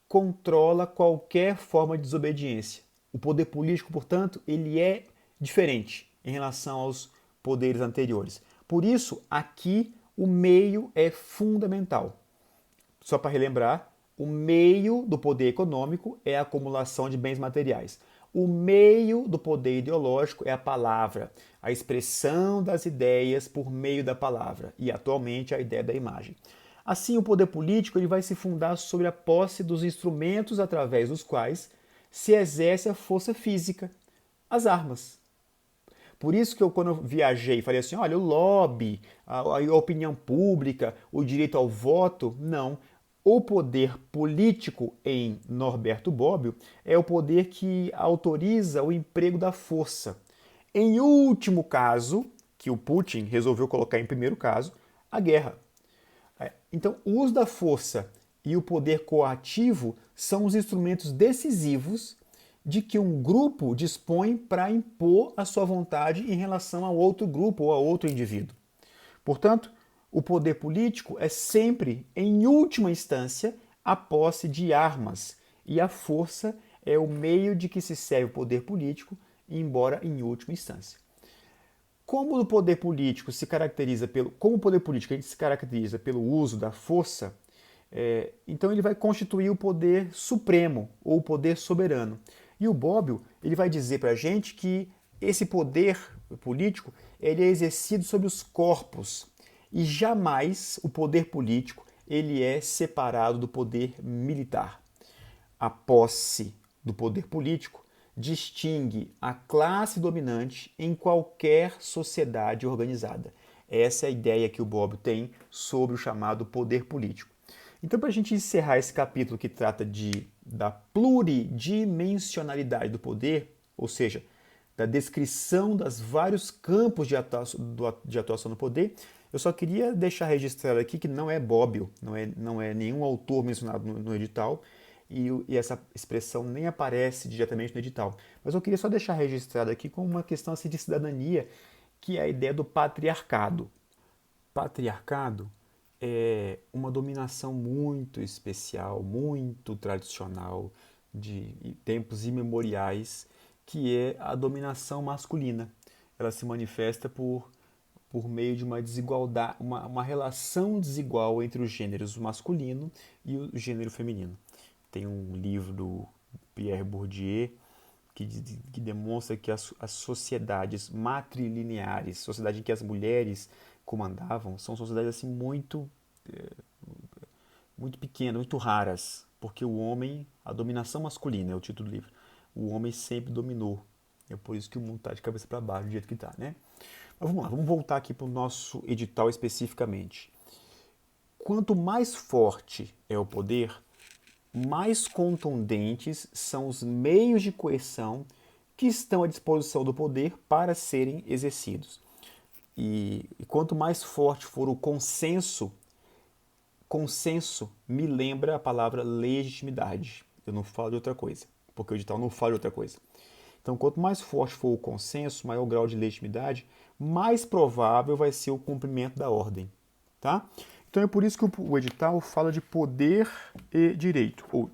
controla qualquer forma de desobediência. O poder político, portanto, ele é diferente em relação aos poderes anteriores. Por isso, aqui o meio é fundamental. Só para relembrar, o meio do poder econômico é a acumulação de bens materiais. O meio do poder ideológico é a palavra, a expressão das ideias por meio da palavra e, atualmente, a ideia da imagem. Assim, o poder político ele vai se fundar sobre a posse dos instrumentos através dos quais se exerce a força física, as armas. Por isso que quando eu viajei, falei assim, olha, o lobby, a opinião pública, o direito ao voto, não. O poder político em Norberto Bobbio é o poder que autoriza o emprego da força. Em último caso, que o Putin resolveu colocar em primeiro caso, a guerra. Então, o uso da força e o poder coativo são os instrumentos decisivos de que um grupo dispõe para impor a sua vontade em relação a outro grupo ou a outro indivíduo. Portanto, o poder político é sempre, em última instância, a posse de armas, e a força é o meio de que se serve o poder político, embora em última instância. Como o poder político se caracteriza como o poder político ele se caracteriza pelo uso da força, então ele vai constituir o poder supremo ou o poder soberano. E o Bobbio ele vai dizer para a gente que esse poder político ele é exercido sobre os corpos e jamais o poder político ele é separado do poder militar. A posse do poder político distingue a classe dominante em qualquer sociedade organizada. Essa é a ideia que o Bobbio tem sobre o chamado poder político. Então, para a gente encerrar esse capítulo que trata da pluridimensionalidade do poder, ou seja, da descrição dos vários campos de atuação no poder, eu só queria deixar registrado aqui que não é Bobbio, não é nenhum autor mencionado no edital, e essa expressão nem aparece diretamente no edital. Mas eu queria só deixar registrado aqui como uma questão assim, de cidadania, que é a ideia do patriarcado. Patriarcado é uma dominação muito especial, muito tradicional, de tempos imemoriais, que é a dominação masculina. Ela se manifesta por meio de uma desigualdade, uma relação desigual entre os gêneros masculino e o gênero feminino. Tem um livro do Pierre Bourdieu que demonstra que as sociedades matrilineares, sociedade em que as mulheres comandavam, são sociedades assim muito pequenas, muito raras, porque o homem, a dominação masculina é o título do livro, o homem sempre dominou. É por isso que o mundo está de cabeça para baixo do jeito que está, né? Mas vamos lá, vamos voltar aqui para o nosso edital especificamente. Quanto mais forte é o poder, mais contundentes são os meios de coerção que estão à disposição do poder para serem exercidos. E quanto mais forte for o consenso me lembra a palavra legitimidade. Eu não falo de outra coisa, porque o edital não fala de outra coisa. Então, quanto mais forte for o consenso, maior o grau de legitimidade, mais provável vai ser o cumprimento da ordem. Tá? Então é por isso que o edital fala de poder e direito, ou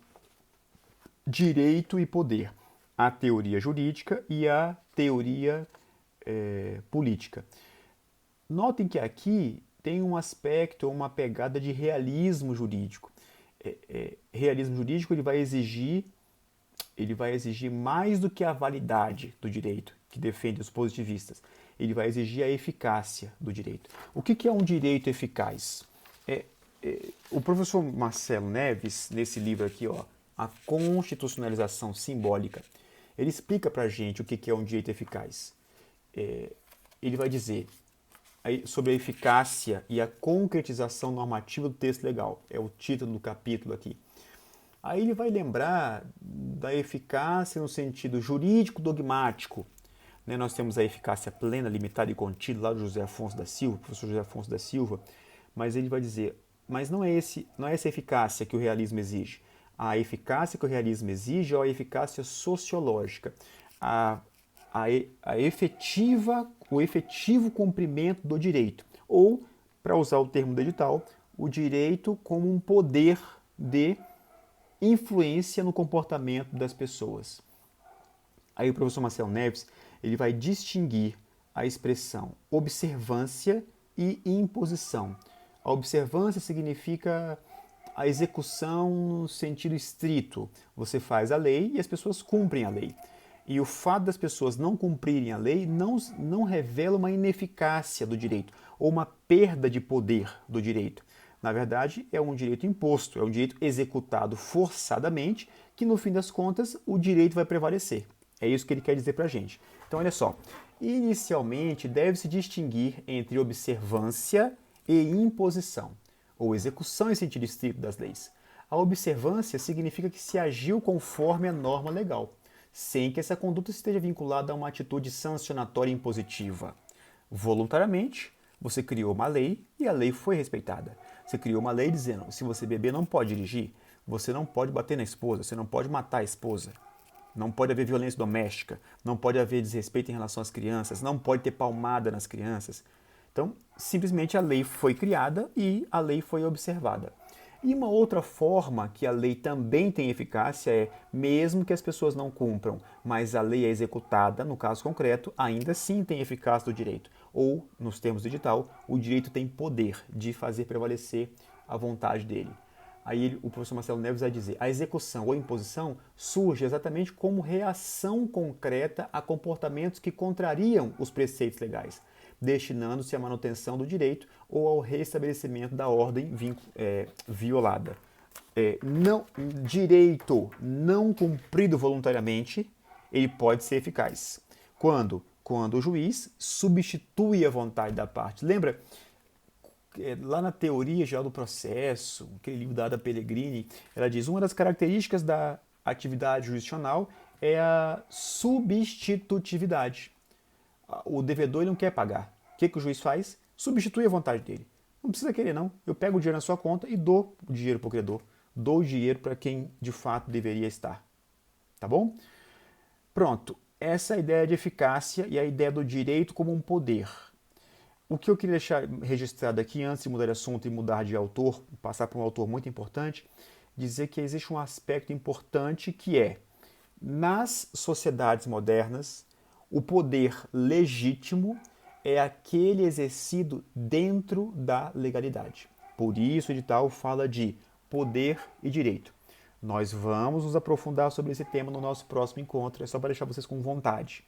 direito e poder, a teoria jurídica e a teoria política. Notem que aqui tem um aspecto, uma pegada de realismo jurídico. Realismo jurídico ele vai exigir mais do que a validade do direito, que defende os positivistas. Ele vai exigir a eficácia do direito. O que é um direito eficaz? O professor Marcelo Neves, nesse livro aqui, ó, A Constitucionalização Simbólica, ele explica pra gente o que é um direito eficaz. Ele vai dizer sobre a eficácia e a concretização normativa do texto legal. É o título do capítulo aqui. Aí ele vai lembrar da eficácia no sentido jurídico-dogmático. Né? Nós temos a eficácia plena, limitada e contida lá do José Afonso da Silva, professor José Afonso da Silva, mas ele vai dizer, mas não é essa eficácia que o realismo exige. A eficácia que o realismo exige é a eficácia sociológica, o efetivo cumprimento do direito, ou, para usar o termo do edital, o direito como um poder de influência no comportamento das pessoas. Aí o professor Marcelo Neves ele vai distinguir a expressão observância e imposição. A observância significa a execução no sentido estrito. Você faz a lei e as pessoas cumprem a lei. E o fato das pessoas não cumprirem a lei não revela uma ineficácia do direito ou uma perda de poder do direito. Na verdade, é um direito imposto, é um direito executado forçadamente, que no fim das contas o direito vai prevalecer. É isso que ele quer dizer para a gente. Então, olha só. Inicialmente, deve-se distinguir entre observância e imposição, ou execução em sentido estrito das leis. A observância significa que se agiu conforme a norma legal, sem que essa conduta esteja vinculada a uma atitude sancionatória impositiva. Voluntariamente, você criou uma lei e a lei foi respeitada. Você criou uma lei dizendo, se você beber não pode dirigir, você não pode bater na esposa, você não pode matar a esposa, não pode haver violência doméstica, não pode haver desrespeito em relação às crianças, não pode ter palmada nas crianças. Então, simplesmente a lei foi criada e a lei foi observada. E uma outra forma que a lei também tem eficácia é, mesmo que as pessoas não cumpram, mas a lei é executada, no caso concreto, ainda assim tem eficácia do direito. Ou, nos termos do edital, o direito tem poder de fazer prevalecer a vontade dele. Aí o professor Marcelo Neves vai dizer, a execução ou imposição surge exatamente como reação concreta a comportamentos que contrariam os preceitos legais, destinando-se à manutenção do direito ou ao restabelecimento da ordem violada. Direito não cumprido voluntariamente, ele pode ser eficaz. Quando o juiz substitui a vontade da parte. Lembra? Lá na Teoria Geral do Processo, aquele livro da Ada Pellegrini, ela diz uma das características da atividade jurisdicional é a substitutividade. O devedor ele não quer pagar. O que o juiz faz? Substitui a vontade dele. Não precisa querer, não. Eu pego o dinheiro na sua conta e dou o dinheiro para o credor. Dou o dinheiro para quem de fato deveria estar. Tá bom? Pronto. Essa é a ideia de eficácia e a ideia do direito como um poder. O que eu queria deixar registrado aqui, antes de mudar de assunto e mudar de autor, passar para um autor muito importante, dizer que existe um aspecto importante que é, nas sociedades modernas, o poder legítimo é aquele exercido dentro da legalidade. Por isso o edital fala de poder e direito. Nós vamos nos aprofundar sobre esse tema no nosso próximo encontro, é só para deixar vocês com vontade.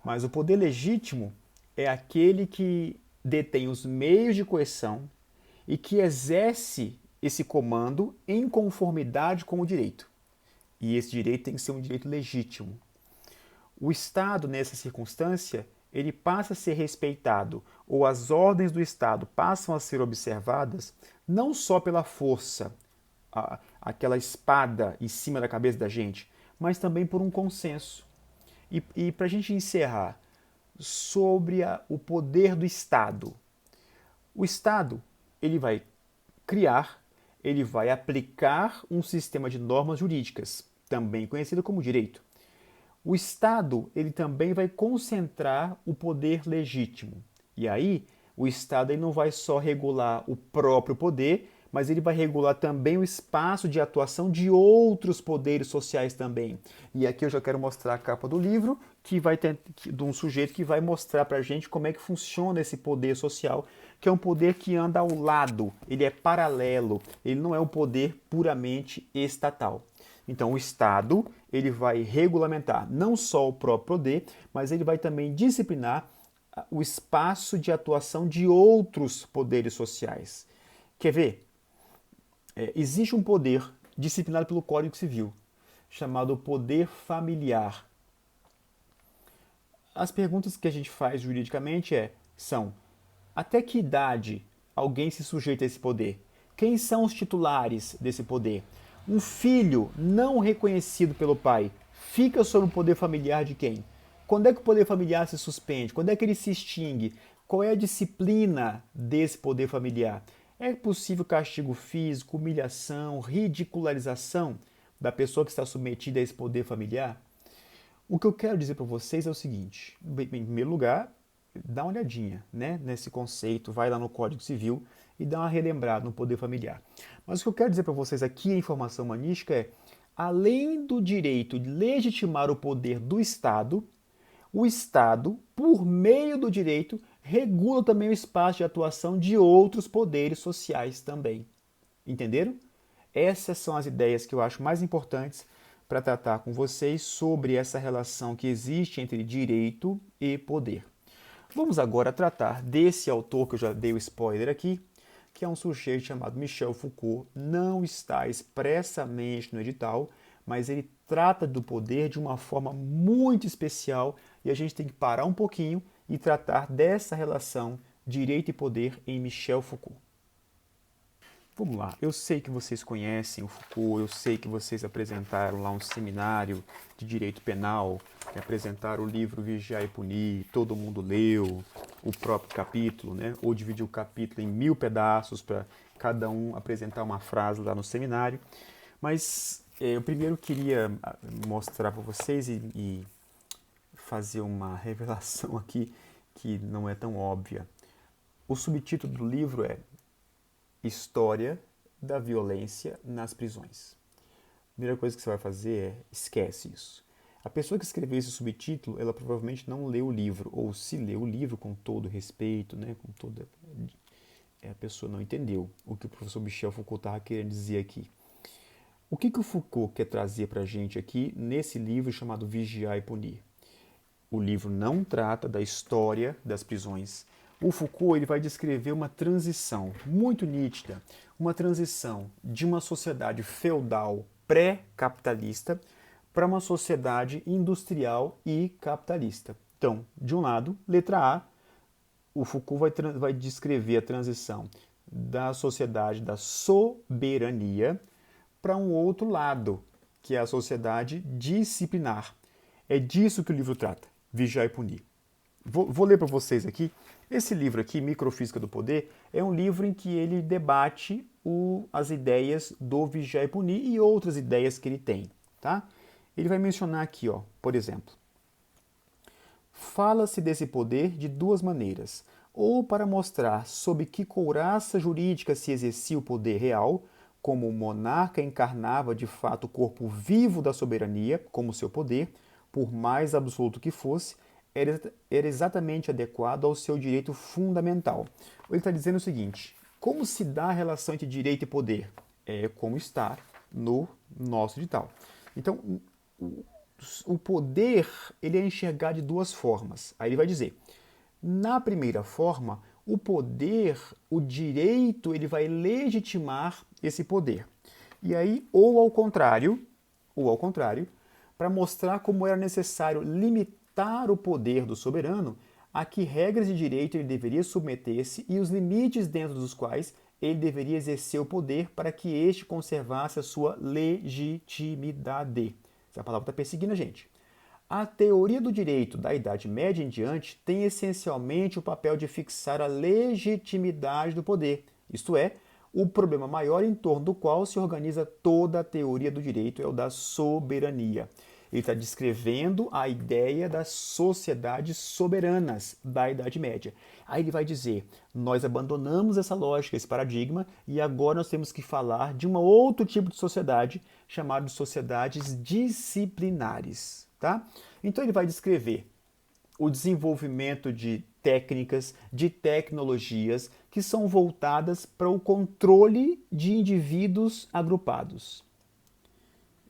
Mas o poder legítimo é aquele que detém os meios de coerção e que exerce esse comando em conformidade com o direito. E esse direito tem que ser um direito legítimo. O Estado, nessa circunstância, ele passa a ser respeitado, ou as ordens do Estado passam a ser observadas, não só pela força, aquela espada em cima da cabeça da gente, mas também por um consenso. E para a gente encerrar, sobre o poder do Estado. O Estado, ele vai criar, ele vai aplicar um sistema de normas jurídicas, também conhecido como direito. O Estado, ele também vai concentrar o poder legítimo. E aí, o Estado ele não vai só regular o próprio poder, mas ele vai regular também o espaço de atuação de outros poderes sociais também. E aqui eu já quero mostrar a capa do livro, que vai ter, de um sujeito que vai mostrar para a gente como é que funciona esse poder social, que é um poder que anda ao lado, ele é paralelo, ele não é um poder puramente estatal. Então o Estado ele vai regulamentar não só o próprio poder, mas ele vai também disciplinar o espaço de atuação de outros poderes sociais. Quer ver? Existe um poder disciplinado pelo Código Civil, chamado poder familiar. As perguntas que a gente faz juridicamente são: até que idade alguém se sujeita a esse poder? Quem são os titulares desse poder? Um filho não reconhecido pelo pai fica sob o poder familiar de quem? Quando é que o poder familiar se suspende? Quando é que ele se extingue? Qual é a disciplina desse poder familiar? É possível castigo físico, humilhação, ridicularização da pessoa que está submetida a esse poder familiar? O que eu quero dizer para vocês é o seguinte: em primeiro lugar, dá uma olhadinha, né, nesse conceito, vai lá no Código Civil e dá uma relembrada no poder familiar. Mas o que eu quero dizer para vocês aqui, a informação humanística além do direito de legitimar o poder do Estado, o Estado, por meio do direito, regula também o espaço de atuação de outros poderes sociais também. Entenderam? Essas são as ideias que eu acho mais importantes para tratar com vocês sobre essa relação que existe entre direito e poder. Vamos agora tratar desse autor que eu já dei o spoiler aqui, que é um sujeito chamado Michel Foucault. Não está expressamente no edital, mas ele trata do poder de uma forma muito especial e a gente tem que parar um pouquinho e tratar dessa relação direito e poder em Michel Foucault. Vamos lá, eu sei que vocês conhecem o Foucault, eu sei que vocês apresentaram lá um seminário de direito penal, que apresentaram o livro Vigiar e Punir, todo mundo leu o próprio capítulo, né? Ou dividiu o capítulo em 1000 pedaços para cada um apresentar uma frase lá no seminário. Mas eu primeiro queria mostrar para vocês e fazer uma revelação aqui que não é tão óbvia. O subtítulo do livro é História da Violência nas Prisões. A primeira coisa que você vai fazer esquece isso. A pessoa que escreveu esse subtítulo, ela provavelmente não leu o livro, ou se leu o livro com todo respeito, né, com toda... a pessoa não entendeu o que o professor Michel Foucault estava querendo dizer aqui. O que o Foucault quer trazer para a gente aqui nesse livro chamado Vigiar e Punir? O livro não trata da história das prisões. O Foucault ele vai descrever uma transição muito nítida, uma transição de uma sociedade feudal pré-capitalista para uma sociedade industrial e capitalista. Então, de um lado, letra A, o Foucault vai descrever a transição da sociedade da soberania para um outro lado, que é a sociedade disciplinar. É disso que o livro trata, Vigiar e Punir. Vou ler para vocês aqui. Esse livro aqui, Microfísica do Poder, é um livro em que ele debate as ideias do Vigiar e Punir e outras ideias que ele tem. Tá? Ele vai mencionar aqui, ó, por exemplo, fala-se desse poder de duas maneiras, ou para mostrar sob que couraça jurídica se exercia o poder real, como o monarca encarnava de fato o corpo vivo da soberania como seu poder, por mais absoluto que fosse, era exatamente adequado ao seu direito fundamental. Ele está dizendo o seguinte: como se dá a relação entre direito e poder? É como está no nosso edital. Então, o poder ele é enxergado de duas formas. Aí ele vai dizer, na primeira forma, o poder, o direito, ele vai legitimar esse poder. E aí, ou ao contrário, para mostrar como era necessário limitar o poder do soberano, a que regras de direito ele deveria submeter-se e os limites dentro dos quais ele deveria exercer o poder para que este conservasse a sua legitimidade. Essa palavra está perseguindo a gente. A teoria do direito da Idade Média em diante tem essencialmente o papel de fixar a legitimidade do poder, isto é, o problema maior em torno do qual se organiza toda a teoria do direito é o da soberania. Ele está descrevendo a ideia das sociedades soberanas da Idade Média. Aí ele vai dizer, nós abandonamos essa lógica, esse paradigma, e agora nós temos que falar de um outro tipo de sociedade, chamado de sociedades disciplinares. Tá? Então ele vai descrever o desenvolvimento de técnicas, de tecnologias que são voltadas para o controle de indivíduos agrupados.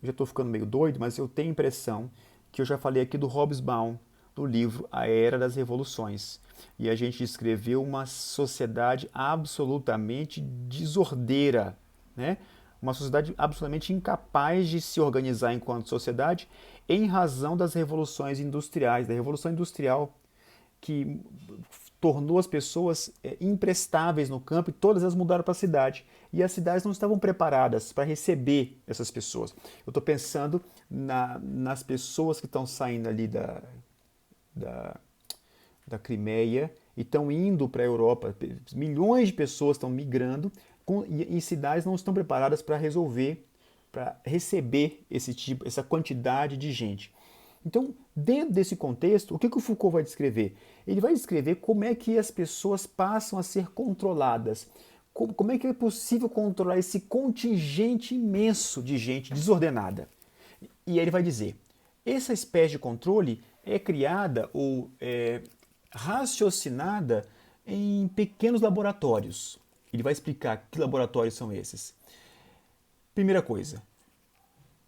Eu já estou ficando meio doido, mas eu tenho a impressão que eu já falei aqui do Hobsbawm, do livro A Era das Revoluções. E a gente descreveu uma sociedade absolutamente desordeira, né? Uma sociedade absolutamente incapaz de se organizar enquanto sociedade em razão das revoluções industriais, da Revolução Industrial, que tornou as pessoas imprestáveis no campo e todas elas mudaram para a cidade. E as cidades não estavam preparadas para receber essas pessoas. Eu estou pensando nas pessoas que estão saindo ali da Crimeia e estão indo para a Europa. Milhões de pessoas estão migrando e cidades não estão preparadas para receber essa quantidade de gente. Então, dentro desse contexto, o que o Foucault vai descrever? Ele vai descrever como é que as pessoas passam a ser controladas. Como é que é possível controlar esse contingente imenso de gente desordenada? E aí ele vai dizer, essa espécie de controle é criada ou raciocinada em pequenos laboratórios. Ele vai explicar que laboratórios são esses. Primeira coisa,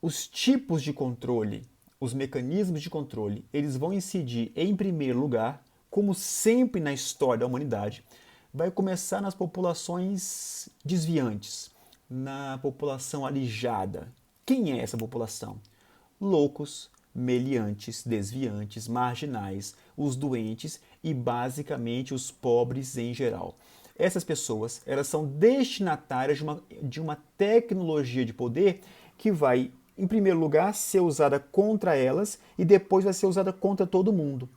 os tipos de controle, os mecanismos de controle, eles vão incidir em primeiro lugar, como sempre na história da humanidade, vai começar nas populações desviantes, na população alijada. Quem é essa população? Loucos, meliantes, desviantes, marginais, os doentes e basicamente os pobres em geral. Essas pessoas, elas são destinatárias de uma tecnologia de poder que vai, em primeiro lugar, ser usada contra elas e depois vai ser usada contra todo mundo.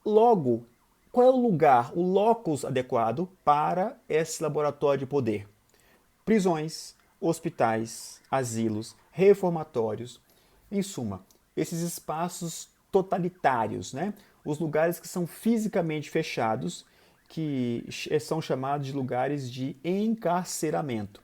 Logo, qual é o lugar, o locus adequado para esse laboratório de poder? Prisões, hospitais, asilos, reformatórios, em suma, esses espaços totalitários, né? Os lugares que são fisicamente fechados, que são chamados de lugares de encarceramento.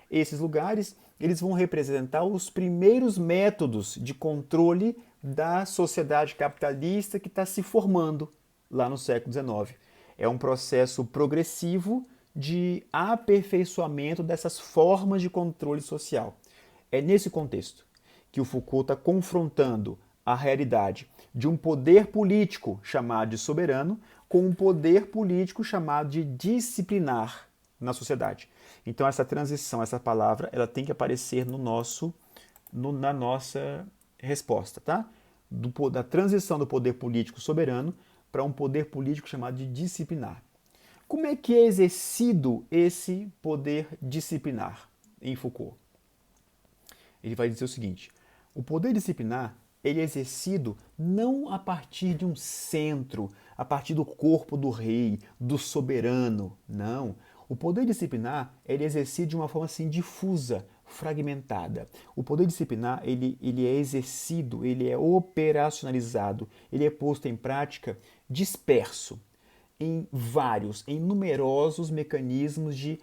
Esses lugares, eles vão representar os primeiros métodos de controle da sociedade capitalista que está se formando lá no século XIX. É um processo progressivo de aperfeiçoamento dessas formas de controle social. É nesse contexto que o Foucault está confrontando a realidade de um poder político chamado de soberano com um poder político chamado de disciplinar na sociedade. Então essa transição, essa palavra, ela tem que aparecer na nossa resposta, tá? Da transição do poder político soberano para um poder político chamado de disciplinar. Como é que é exercido esse poder disciplinar em Foucault? Ele vai dizer o seguinte: O poder disciplinar, ele é exercido não a partir de um centro, a partir do corpo do rei, do soberano, não. O poder disciplinar, ele é exercido de uma forma assim difusa, fragmentada. O poder disciplinar, ele é exercido, ele é operacionalizado, ele é posto em prática disperso em numerosos mecanismos de,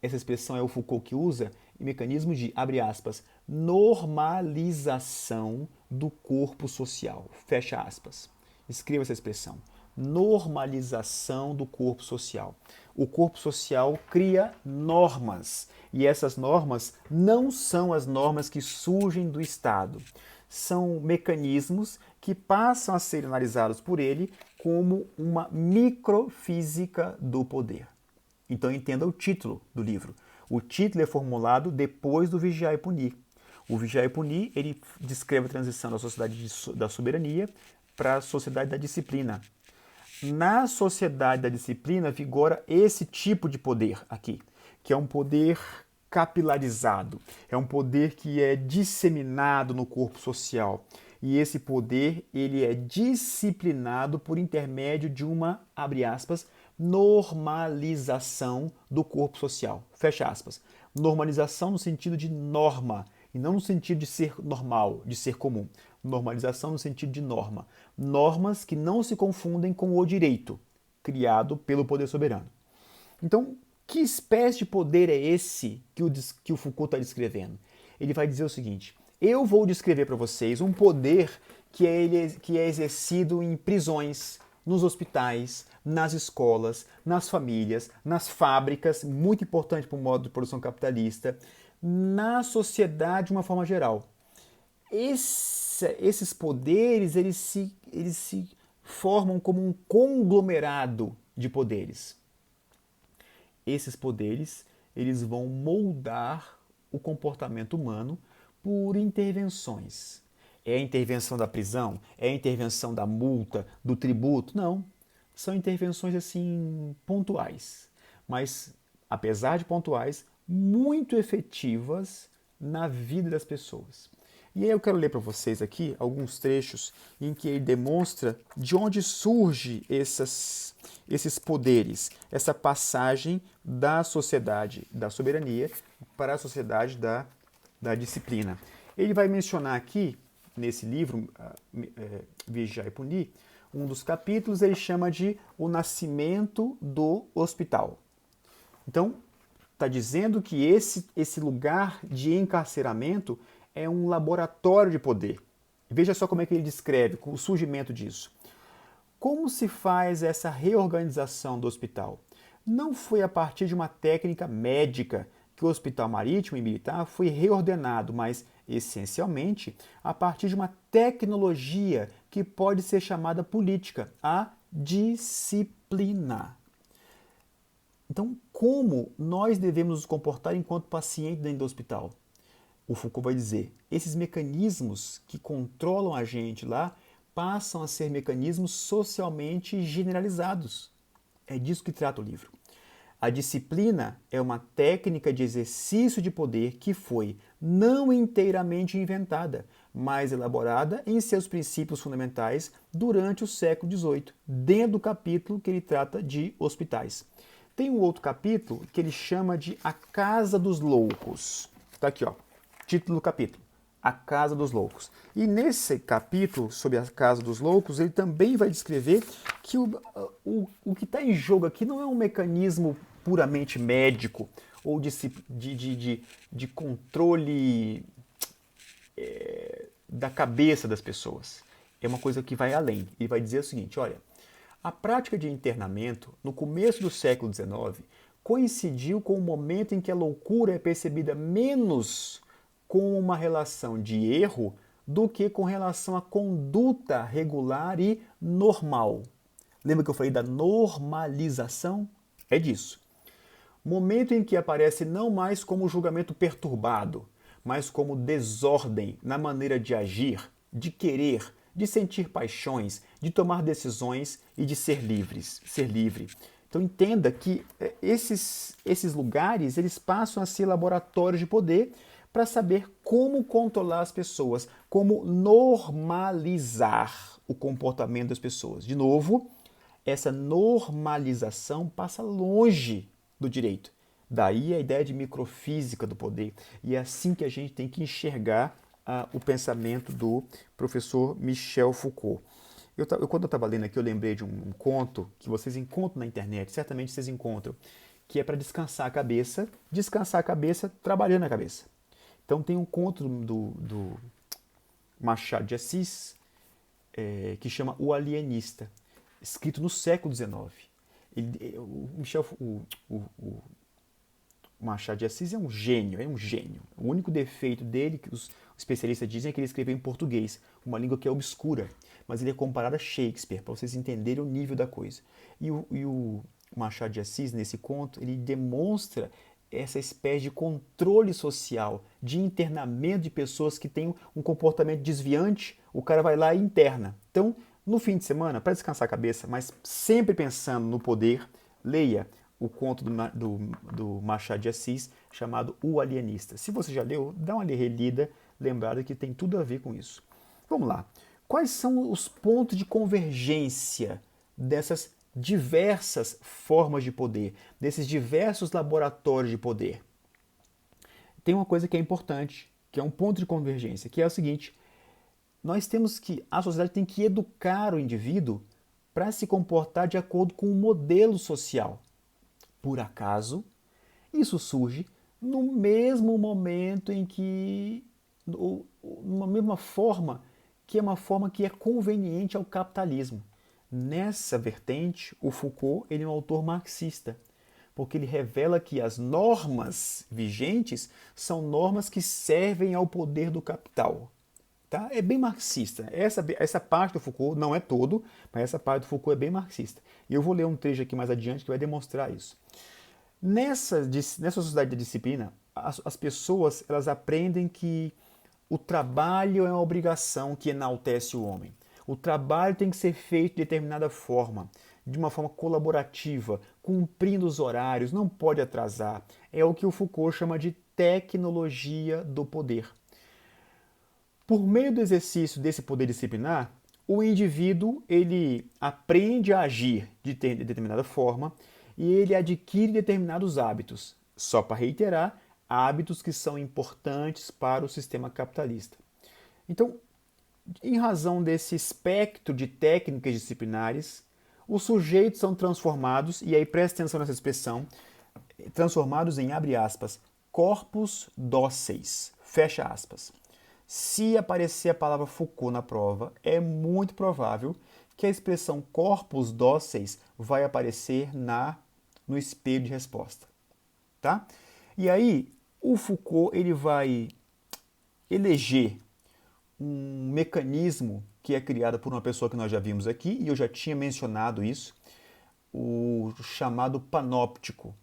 essa expressão é o Foucault que usa, mecanismo de, abre aspas, normalização do corpo social, fecha aspas. Escreva essa expressão. Normalização do corpo social. O corpo social cria normas, e essas normas não são as normas que surgem do Estado. São mecanismos que passam a ser analisados por ele como uma microfísica do poder. Então entenda o título do livro. O título é formulado depois do Vigiar e Punir. O Vigiar e Punir, ele descreve a transição da sociedade da soberania para a sociedade da disciplina. Na sociedade da disciplina vigora esse tipo de poder aqui, que é um poder capilarizado, é um poder que é disseminado no corpo social. E esse poder, ele é disciplinado por intermédio de uma, abre aspas, normalização do corpo social. Fecha aspas. Normalização no sentido de norma, e não no sentido de ser normal, de ser comum. Normalização no sentido de norma. Normas que não se confundem com o direito, criado pelo poder soberano. Então, que espécie de poder é esse que o Foucault está descrevendo? Ele vai dizer o seguinte: eu vou descrever para vocês um poder que é exercido em prisões, nos hospitais, nas escolas, nas famílias, nas fábricas, muito importante para o modo de produção capitalista, na sociedade de uma forma geral. Esses poderes, eles se formam como um conglomerado de poderes. Esses poderes, eles vão moldar o comportamento humano por intervenções. É a intervenção da prisão? É a intervenção da multa, do tributo? Não. São intervenções assim pontuais, mas apesar de pontuais, muito efetivas na vida das pessoas. E aí eu quero ler para vocês aqui alguns trechos em que ele demonstra de onde surge esses poderes, essa passagem da sociedade da soberania para a sociedade da disciplina. Ele vai mencionar aqui, nesse livro, Vigiar e Punir, um dos capítulos ele chama de O Nascimento do Hospital. Então, está dizendo que esse lugar de encarceramento é um laboratório de poder. Veja só como é que ele descreve o surgimento disso. Como se faz essa reorganização do hospital? Não foi a partir de uma técnica médica que o hospital marítimo e militar foi reordenado, mas, essencialmente, a partir de uma tecnologia que pode ser chamada política, a disciplina. Então, como nós devemos nos comportar enquanto paciente dentro do hospital? O Foucault vai dizer, esses mecanismos que controlam a gente lá passam a ser mecanismos socialmente generalizados. É disso que trata o livro. A disciplina é uma técnica de exercício de poder que foi não inteiramente inventada, mas elaborada em seus princípios fundamentais durante o século XVIII, dentro do capítulo que ele trata de hospitais. Tem um outro capítulo que ele chama de A Casa dos Loucos. Está aqui, ó, título do capítulo, A Casa dos Loucos. E nesse capítulo sobre a Casa dos Loucos, ele também vai descrever que o que está em jogo aqui não é um mecanismo puramente médico ou de controle da cabeça das pessoas. É uma coisa que vai além. Ele vai dizer o seguinte, olha, a prática de internamento, no começo do século XIX, coincidiu com o momento em que a loucura é percebida menos com uma relação de erro do que com relação à conduta regular e normal. Lembra que eu falei da normalização? É disso. Momento em que aparece não mais como julgamento perturbado, mas como desordem na maneira de agir, de querer, de sentir paixões, de tomar decisões e de ser livre. Então entenda que esses lugares eles passam a ser laboratórios de poder para saber como controlar as pessoas, como normalizar o comportamento das pessoas. De novo, essa normalização passa longe do direito. Daí a ideia de microfísica do poder. E é assim que a gente tem que enxergar o pensamento do professor Michel Foucault. Quando eu estava lendo aqui, eu lembrei de um conto que vocês encontram na internet, certamente vocês encontram, que é para descansar a cabeça trabalhando a cabeça. Então tem um conto do Machado de Assis, que chama O Alienista, escrito no século XIX. O Machado de Assis é um gênio, é um gênio. O único defeito dele, que os especialistas dizem, é que ele escreveu em português, uma língua que é obscura, mas ele é comparado a Shakespeare, para vocês entenderem o nível da coisa. E o Machado de Assis, nesse conto, ele demonstra essa espécie de controle social, de internamento de pessoas que têm um comportamento desviante, o cara vai lá e interna. Então, no fim de semana, para descansar a cabeça, mas sempre pensando no poder, leia o conto do Machado de Assis, chamado O Alienista. Se você já leu, dá uma relida, lembrado que tem tudo a ver com isso. Vamos lá. Quais são os pontos de convergência dessas diversas formas de poder, desses diversos laboratórios de poder? Tem uma coisa que é importante, que é um ponto de convergência, que é o seguinte: a sociedade tem que educar o indivíduo para se comportar de acordo com o modelo social. Por acaso, isso surge no mesmo momento em que, numa mesma forma, que é uma forma que é conveniente ao capitalismo. Nessa vertente, o Foucault ele é um autor marxista, porque ele revela que as normas vigentes são normas que servem ao poder do capital. Tá? É bem marxista. Essa parte do Foucault, não é todo, mas essa parte do Foucault é bem marxista. E eu vou ler um trecho aqui mais adiante que vai demonstrar isso. Nessa sociedade da disciplina, as pessoas elas aprendem que o trabalho é uma obrigação que enaltece o homem. O trabalho tem que ser feito de determinada forma, de uma forma colaborativa, cumprindo os horários, não pode atrasar. É o que o Foucault chama de tecnologia do poder. Por meio do exercício desse poder disciplinar, o indivíduo ele aprende a agir de determinada forma e ele adquire determinados hábitos. Só para reiterar, hábitos que são importantes para o sistema capitalista. Então, em razão desse espectro de técnicas disciplinares, os sujeitos são transformados, e aí presta atenção nessa expressão, transformados em, abre aspas, corpos dóceis, fecha aspas. Se aparecer a palavra Foucault na prova, é muito provável que a expressão corpos dóceis vai aparecer no espelho de resposta. Tá? E aí, o Foucault ele vai eleger um mecanismo que é criado por uma pessoa que nós já vimos aqui, e eu já tinha mencionado isso, o chamado panóptico.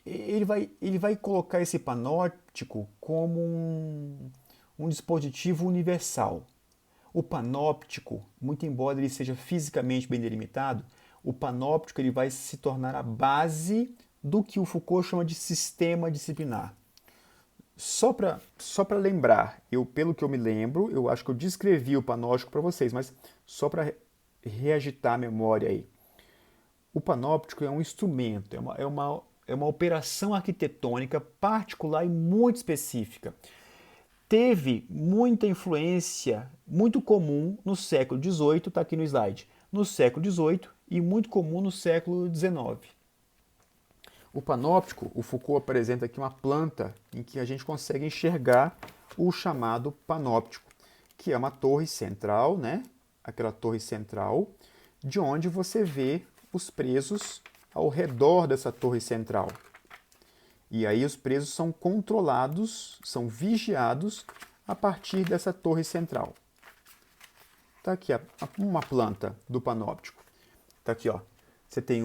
Ele vai colocar esse panóptico como um dispositivo universal. O panóptico, muito embora ele seja fisicamente bem delimitado, o panóptico ele vai se tornar a base do que o Foucault chama de sistema disciplinar. Só para lembrar, pelo que eu me lembro, eu acho que eu descrevi o panóptico para vocês, mas só para reagitar a memória aí. O panóptico é um instrumento, é uma operação arquitetônica particular e muito específica. Teve muita influência, muito comum no século XVIII, está aqui no slide, no século XVIII e muito comum no século XIX. O panóptico, o Foucault apresenta aqui uma planta em que a gente consegue enxergar o chamado panóptico, que é uma torre central, né? Aquela torre central, de onde você vê os presos ao redor dessa torre central. E aí os presos são controlados, são vigiados a partir dessa torre central. Está aqui uma planta do panóptico. Está aqui, ó. Você tem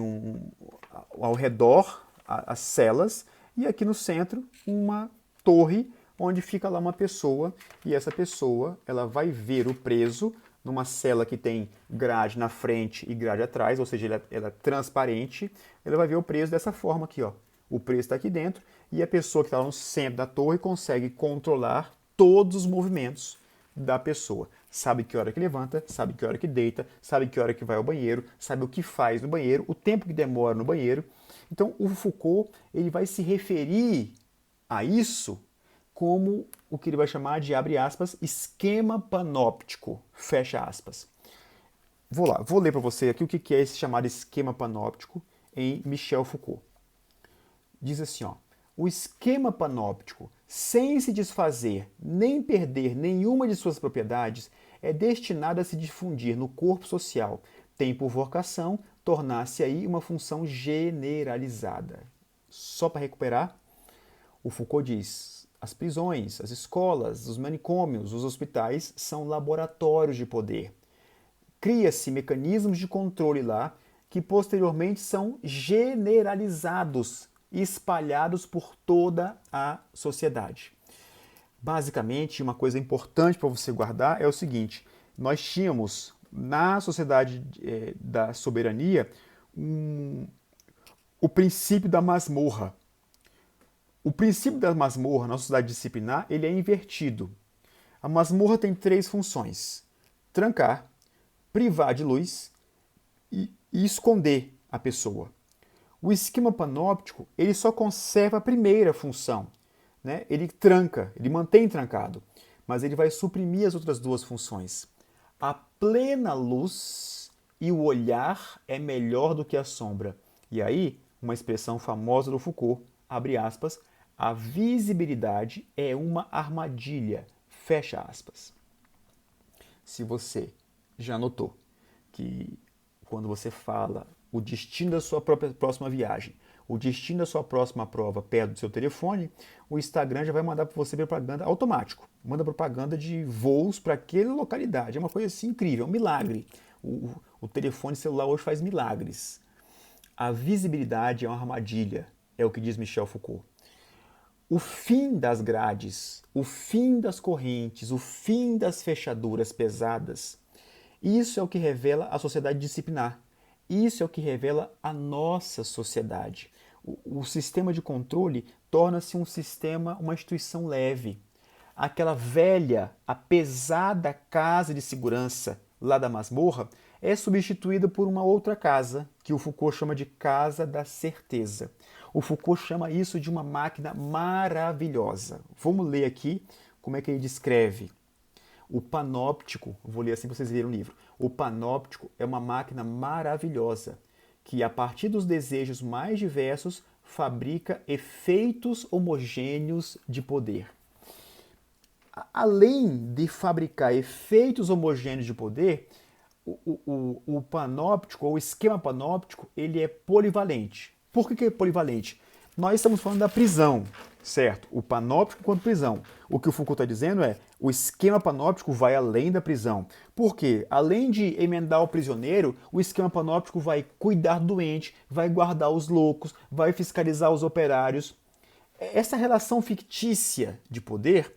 ao redor as celas e aqui no centro uma torre onde fica lá uma pessoa e essa pessoa ela vai ver o preso numa cela que tem grade na frente e grade atrás, ou seja, ela é transparente. Ela vai ver o preso dessa forma aqui, ó. O preço está aqui dentro e a pessoa que está no centro da torre consegue controlar todos os movimentos da pessoa. Sabe que hora que levanta, sabe que hora que deita, sabe que hora que vai ao banheiro, sabe o que faz no banheiro, o tempo que demora no banheiro. Então, o Foucault ele vai se referir a isso como o que ele vai chamar de, abre aspas, esquema panóptico, fecha aspas. Vou ler para você aqui o que é esse chamado esquema panóptico em Michel Foucault. Diz assim, ó, o esquema panóptico, sem se desfazer nem perder nenhuma de suas propriedades, é destinado a se difundir no corpo social, tem por vocação tornar-se aí uma função generalizada. Só para recuperar, o Foucault diz, as prisões, as escolas, os manicômios, os hospitais são laboratórios de poder. Cria-se mecanismos de controle lá que posteriormente são generalizados e espalhados por toda a sociedade. Basicamente, uma coisa importante para você guardar é o seguinte: nós tínhamos na sociedade da soberania o princípio da masmorra. O princípio da masmorra na sociedade disciplinar ele é invertido. A masmorra tem 3 funções: trancar, privar de luz e esconder a pessoa. O esquema panóptico ele só conserva a primeira função, né? Ele tranca, ele mantém trancado, mas ele vai suprimir as outras 2 funções. A plena luz e o olhar é melhor do que a sombra. E aí, uma expressão famosa do Foucault, abre aspas, a visibilidade é uma armadilha, fecha aspas. Se você já notou que quando você fala o destino da sua próxima viagem, o destino da sua próxima prova perto do seu telefone, o Instagram já vai mandar para você propaganda automático. Manda propaganda de voos para aquela localidade. É uma coisa assim incrível, é um milagre. O telefone celular hoje faz milagres. A visibilidade é uma armadilha, é o que diz Michel Foucault. O fim das grades, o fim das correntes, o fim das fechaduras pesadas, isso é o que revela a sociedade disciplinar. Isso é o que revela a nossa sociedade. O sistema de controle torna-se um sistema, uma instituição leve. Aquela velha, a pesada casa de segurança lá da masmorra é substituída por uma outra casa, que o Foucault chama de casa da certeza. O Foucault chama isso de uma máquina maravilhosa. Vamos ler aqui como é que ele descreve. O panóptico, vou ler assim para vocês verem o livro. O panóptico é uma máquina maravilhosa que, a partir dos desejos mais diversos, fabrica efeitos homogêneos de poder. Além de fabricar efeitos homogêneos de poder, o panóptico, ou o esquema panóptico, ele é polivalente. Por que é polivalente? Nós estamos falando da prisão, certo? O panóptico quanto prisão. O que o Foucault está dizendo é o esquema panóptico vai além da prisão. Por quê? Além de emendar o prisioneiro, o esquema panóptico vai cuidar do doente, vai guardar os loucos, vai fiscalizar os operários. Essa relação fictícia de poder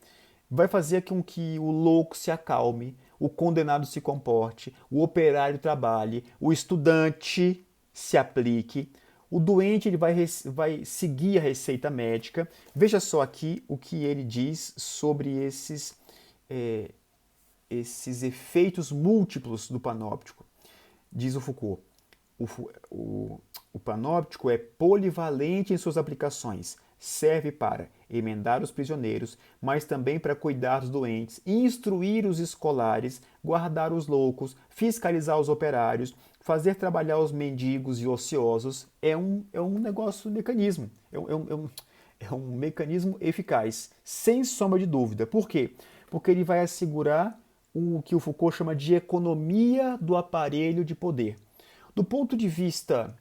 vai fazer com que o louco se acalme, o condenado se comporte, o operário trabalhe, o estudante se aplique, o doente ele vai seguir a receita médica. Veja só aqui o que ele diz sobre esses efeitos múltiplos do panóptico. Diz o Foucault, o panóptico é polivalente em suas aplicações. Serve para emendar os prisioneiros, mas também para cuidar dos doentes, instruir os escolares, guardar os loucos, fiscalizar os operários, fazer trabalhar os mendigos e ociosos. É um negócio, um mecanismo. É um mecanismo eficaz, sem sombra de dúvida. Por quê? Porque ele vai assegurar o que o Foucault chama de economia do aparelho de poder. Do ponto de vista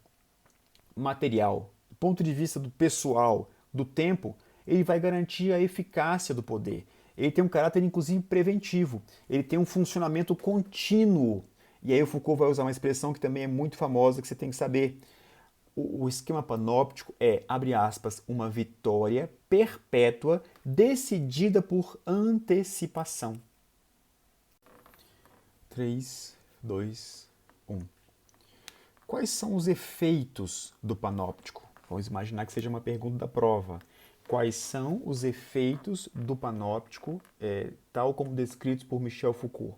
material, do ponto de vista do pessoal, do tempo, ele vai garantir a eficácia do poder. Ele tem um caráter, inclusive, preventivo. Ele tem um funcionamento contínuo. E aí o Foucault vai usar uma expressão que também é muito famosa, que você tem que saber. O esquema panóptico é, abre aspas, uma vitória perpétua decidida por antecipação. 3, 2, 1. Quais são os efeitos do panóptico? Vamos imaginar que seja uma pergunta da prova. Quais são os efeitos do panóptico, tal como descritos por Michel Foucault?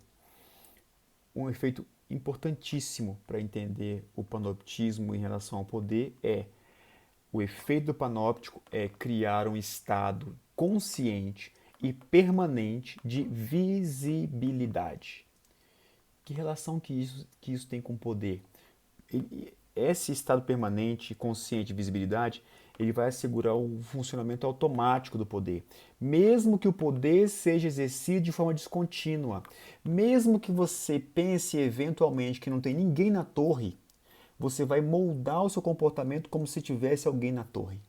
Um efeito importantíssimo para entender o panoptismo em relação ao poder o efeito do panóptico é criar um estado consciente e permanente de visibilidade. Que relação que isso tem com o poder? Esse estado permanente, consciente de visibilidade, ele vai assegurar o funcionamento automático do poder. Mesmo que o poder seja exercido de forma descontínua, mesmo que você pense eventualmente que não tem ninguém na torre, você vai moldar o seu comportamento como se tivesse alguém na torre.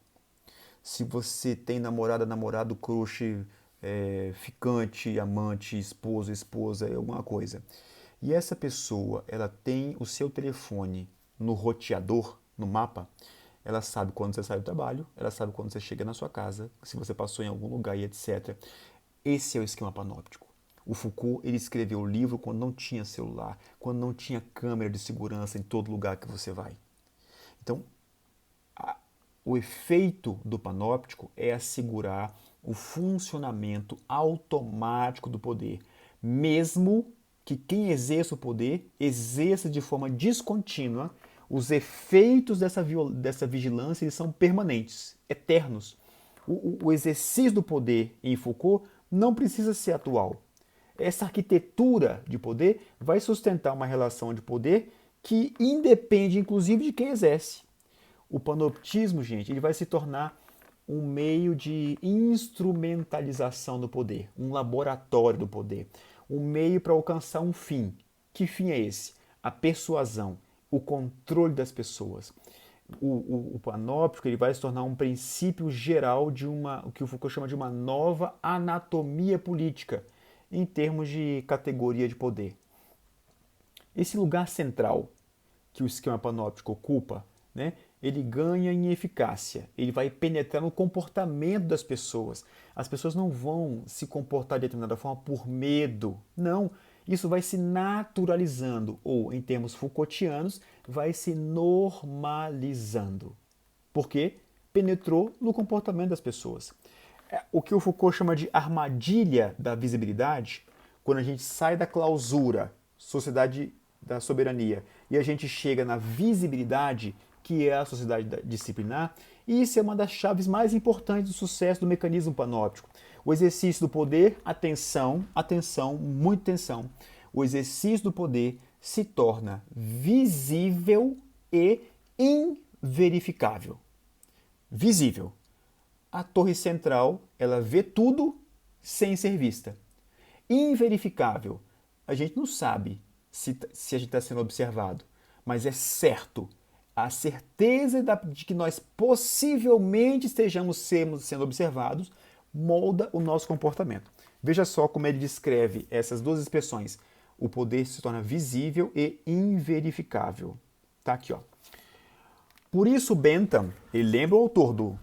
Se você tem namorada, namorado, crush, ficante, amante, esposo, esposa, alguma coisa. E essa pessoa, ela tem o seu telefone no roteador, no mapa, ela sabe quando você sai do trabalho, ela sabe quando você chega na sua casa, se você passou em algum lugar e etc. Esse é o esquema panóptico. O Foucault, ele escreveu o livro quando não tinha celular, quando não tinha câmera de segurança em todo lugar que você vai. Então, o efeito do panóptico é assegurar o funcionamento automático do poder, mesmo que quem exerça o poder exerça de forma descontínua. Os efeitos dessa vigilância eles são permanentes, eternos. O exercício do poder em Foucault não precisa ser atual. Essa arquitetura de poder vai sustentar uma relação de poder que independe, inclusive, de quem exerce. O panoptismo, gente, ele vai se tornar um meio de instrumentalização do poder, um laboratório do poder, um meio para alcançar um fim. Que fim é esse? A persuasão, o controle das pessoas. O panóptico ele vai se tornar um princípio geral de o que o Foucault chama de uma nova anatomia política, em termos de categoria de poder. Esse lugar central que o esquema panóptico ocupa, né, ele ganha em eficácia, ele vai penetrar no comportamento das pessoas. As pessoas não vão se comportar de determinada forma por medo, não. Isso vai se naturalizando, ou em termos Foucaultianos, vai se normalizando. Por quê? Penetrou no comportamento das pessoas. O que o Foucault chama de armadilha da visibilidade, quando a gente sai da clausura, sociedade da soberania, e a gente chega na visibilidade, que é a sociedade disciplinar, e isso é uma das chaves mais importantes do sucesso do mecanismo panóptico. O exercício do poder, atenção, muita atenção, o exercício do poder se torna visível e inverificável. Visível. A torre central, ela vê tudo sem ser vista. Inverificável. A gente não sabe se a gente está sendo observado, mas é certo. A certeza de que nós possivelmente estejamos sendo observados molda o nosso comportamento. Veja só como ele descreve essas duas expressões. O poder se torna visível e inverificável. Tá aqui, ó. Por isso Bentham, ele lembra o autor do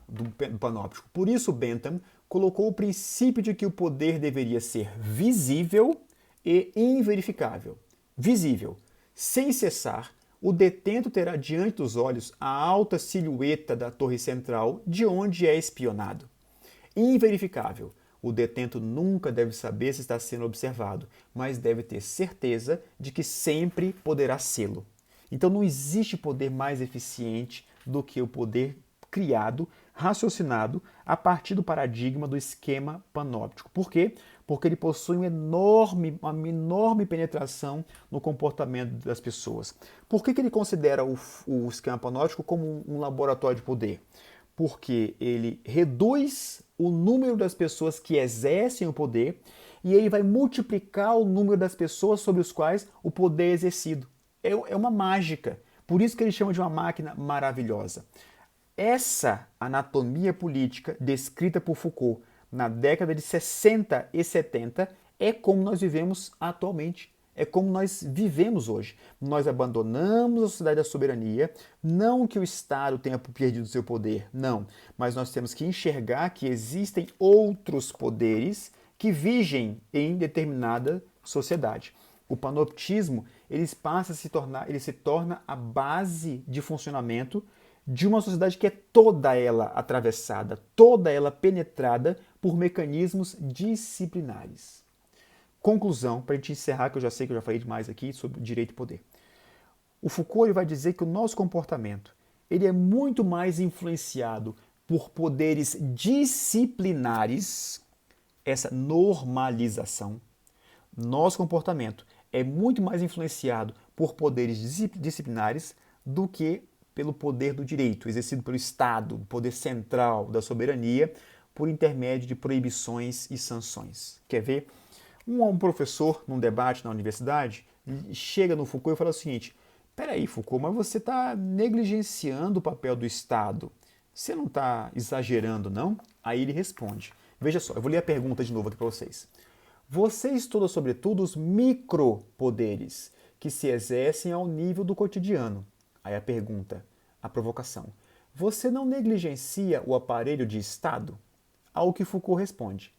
panóptico, por isso Bentham colocou o princípio de que o poder deveria ser visível e inverificável. Visível. Sem cessar, o detento terá diante dos olhos a alta silhueta da torre central de onde é espionado. Inverificável. O detento nunca deve saber se está sendo observado, mas deve ter certeza de que sempre poderá sê-lo. Então não existe poder mais eficiente do que o poder criado, raciocinado, a partir do paradigma do esquema panóptico. Por quê? Porque ele possui uma enorme penetração no comportamento das pessoas. Por que ele considera o esquema panóptico como um laboratório de poder? Porque ele reduz o número das pessoas que exercem o poder e ele vai multiplicar o número das pessoas sobre os quais o poder é exercido. É uma mágica. Por isso que ele chama de uma máquina maravilhosa. Essa anatomia política descrita por Foucault na década de 60 e 70 é como nós vivemos atualmente. É como nós vivemos hoje. Nós abandonamos a sociedade da soberania, não que o Estado tenha perdido seu poder, não. Mas nós temos que enxergar que existem outros poderes que vigem em determinada sociedade. O panoptismo ele se torna a base de funcionamento de uma sociedade que é toda ela atravessada, toda ela penetrada por mecanismos disciplinares. Conclusão, para a gente encerrar, que eu já sei que eu já falei demais aqui sobre direito e poder. O Foucault ele vai dizer que o nosso comportamento ele é muito mais influenciado por poderes disciplinares, essa normalização. Nosso comportamento é muito mais influenciado por poderes disciplinares do que pelo poder do direito, exercido pelo Estado, o poder central da soberania, por intermédio de proibições e sanções. Quer ver? Um professor, num debate na universidade, chega no Foucault e fala o seguinte: peraí, Foucault, mas você está negligenciando o papel do Estado. Você não está exagerando, não? Aí ele responde. Veja só, eu vou ler a pergunta de novo aqui para vocês. Você estuda, sobretudo, os micropoderes que se exercem ao nível do cotidiano. Aí a pergunta, a provocação. Você não negligencia o aparelho de Estado? Ao que Foucault responde.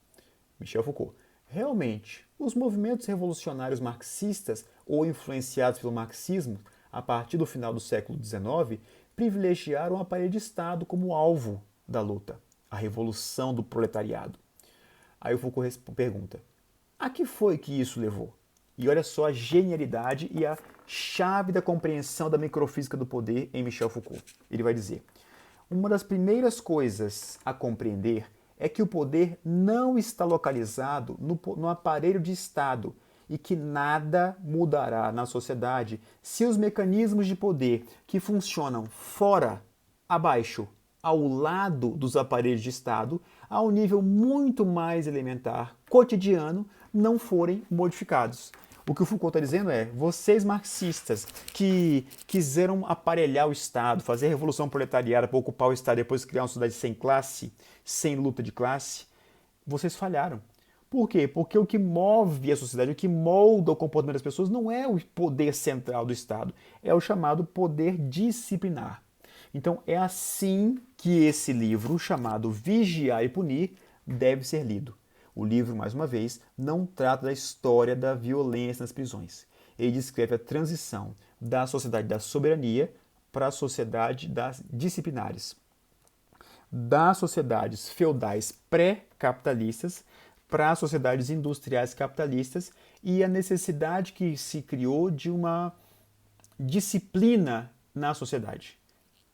Michel Foucault. Realmente, os movimentos revolucionários marxistas ou influenciados pelo marxismo, a partir do final do século XIX, privilegiaram o aparelho de Estado como alvo da luta, a revolução do proletariado. Aí o Foucault pergunta, a que foi que isso levou? E olha só a genialidade e a chave da compreensão da microfísica do poder em Michel Foucault. Ele vai dizer, uma das primeiras coisas a compreender é que o poder não está localizado no aparelho de Estado e que nada mudará na sociedade se os mecanismos de poder que funcionam fora, abaixo, ao lado dos aparelhos de Estado, a um nível muito mais elementar, cotidiano, não forem modificados. O que o Foucault está dizendo é, vocês marxistas que quiseram aparelhar o Estado, fazer a revolução proletariada para ocupar o Estado e depois criar uma sociedade sem classe, sem luta de classe, vocês falharam. Por quê? Porque o que move a sociedade, o que molda o comportamento das pessoas não é o poder central do Estado, é o chamado poder disciplinar. Então é assim que esse livro, chamado Vigiar e Punir, deve ser lido. O livro, mais uma vez, não trata da história da violência nas prisões. Ele descreve a transição da sociedade da soberania para a sociedade das disciplinares. Das sociedades feudais pré-capitalistas para as sociedades industriais capitalistas e a necessidade que se criou de uma disciplina na sociedade.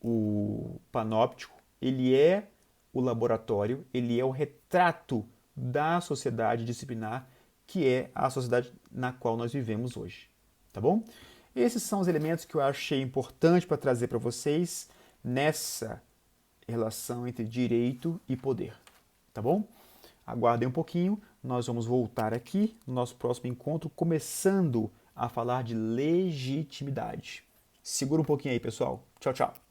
O panóptico, ele é o laboratório, ele é o retrato da sociedade disciplinar, que é a sociedade na qual nós vivemos hoje. Tá bom? Esses são os elementos que eu achei importante para trazer para vocês nessa relação entre direito e poder. Tá bom? Aguardem um pouquinho, nós vamos voltar aqui no nosso próximo encontro, começando a falar de legitimidade. Segura um pouquinho aí, pessoal. Tchau, tchau.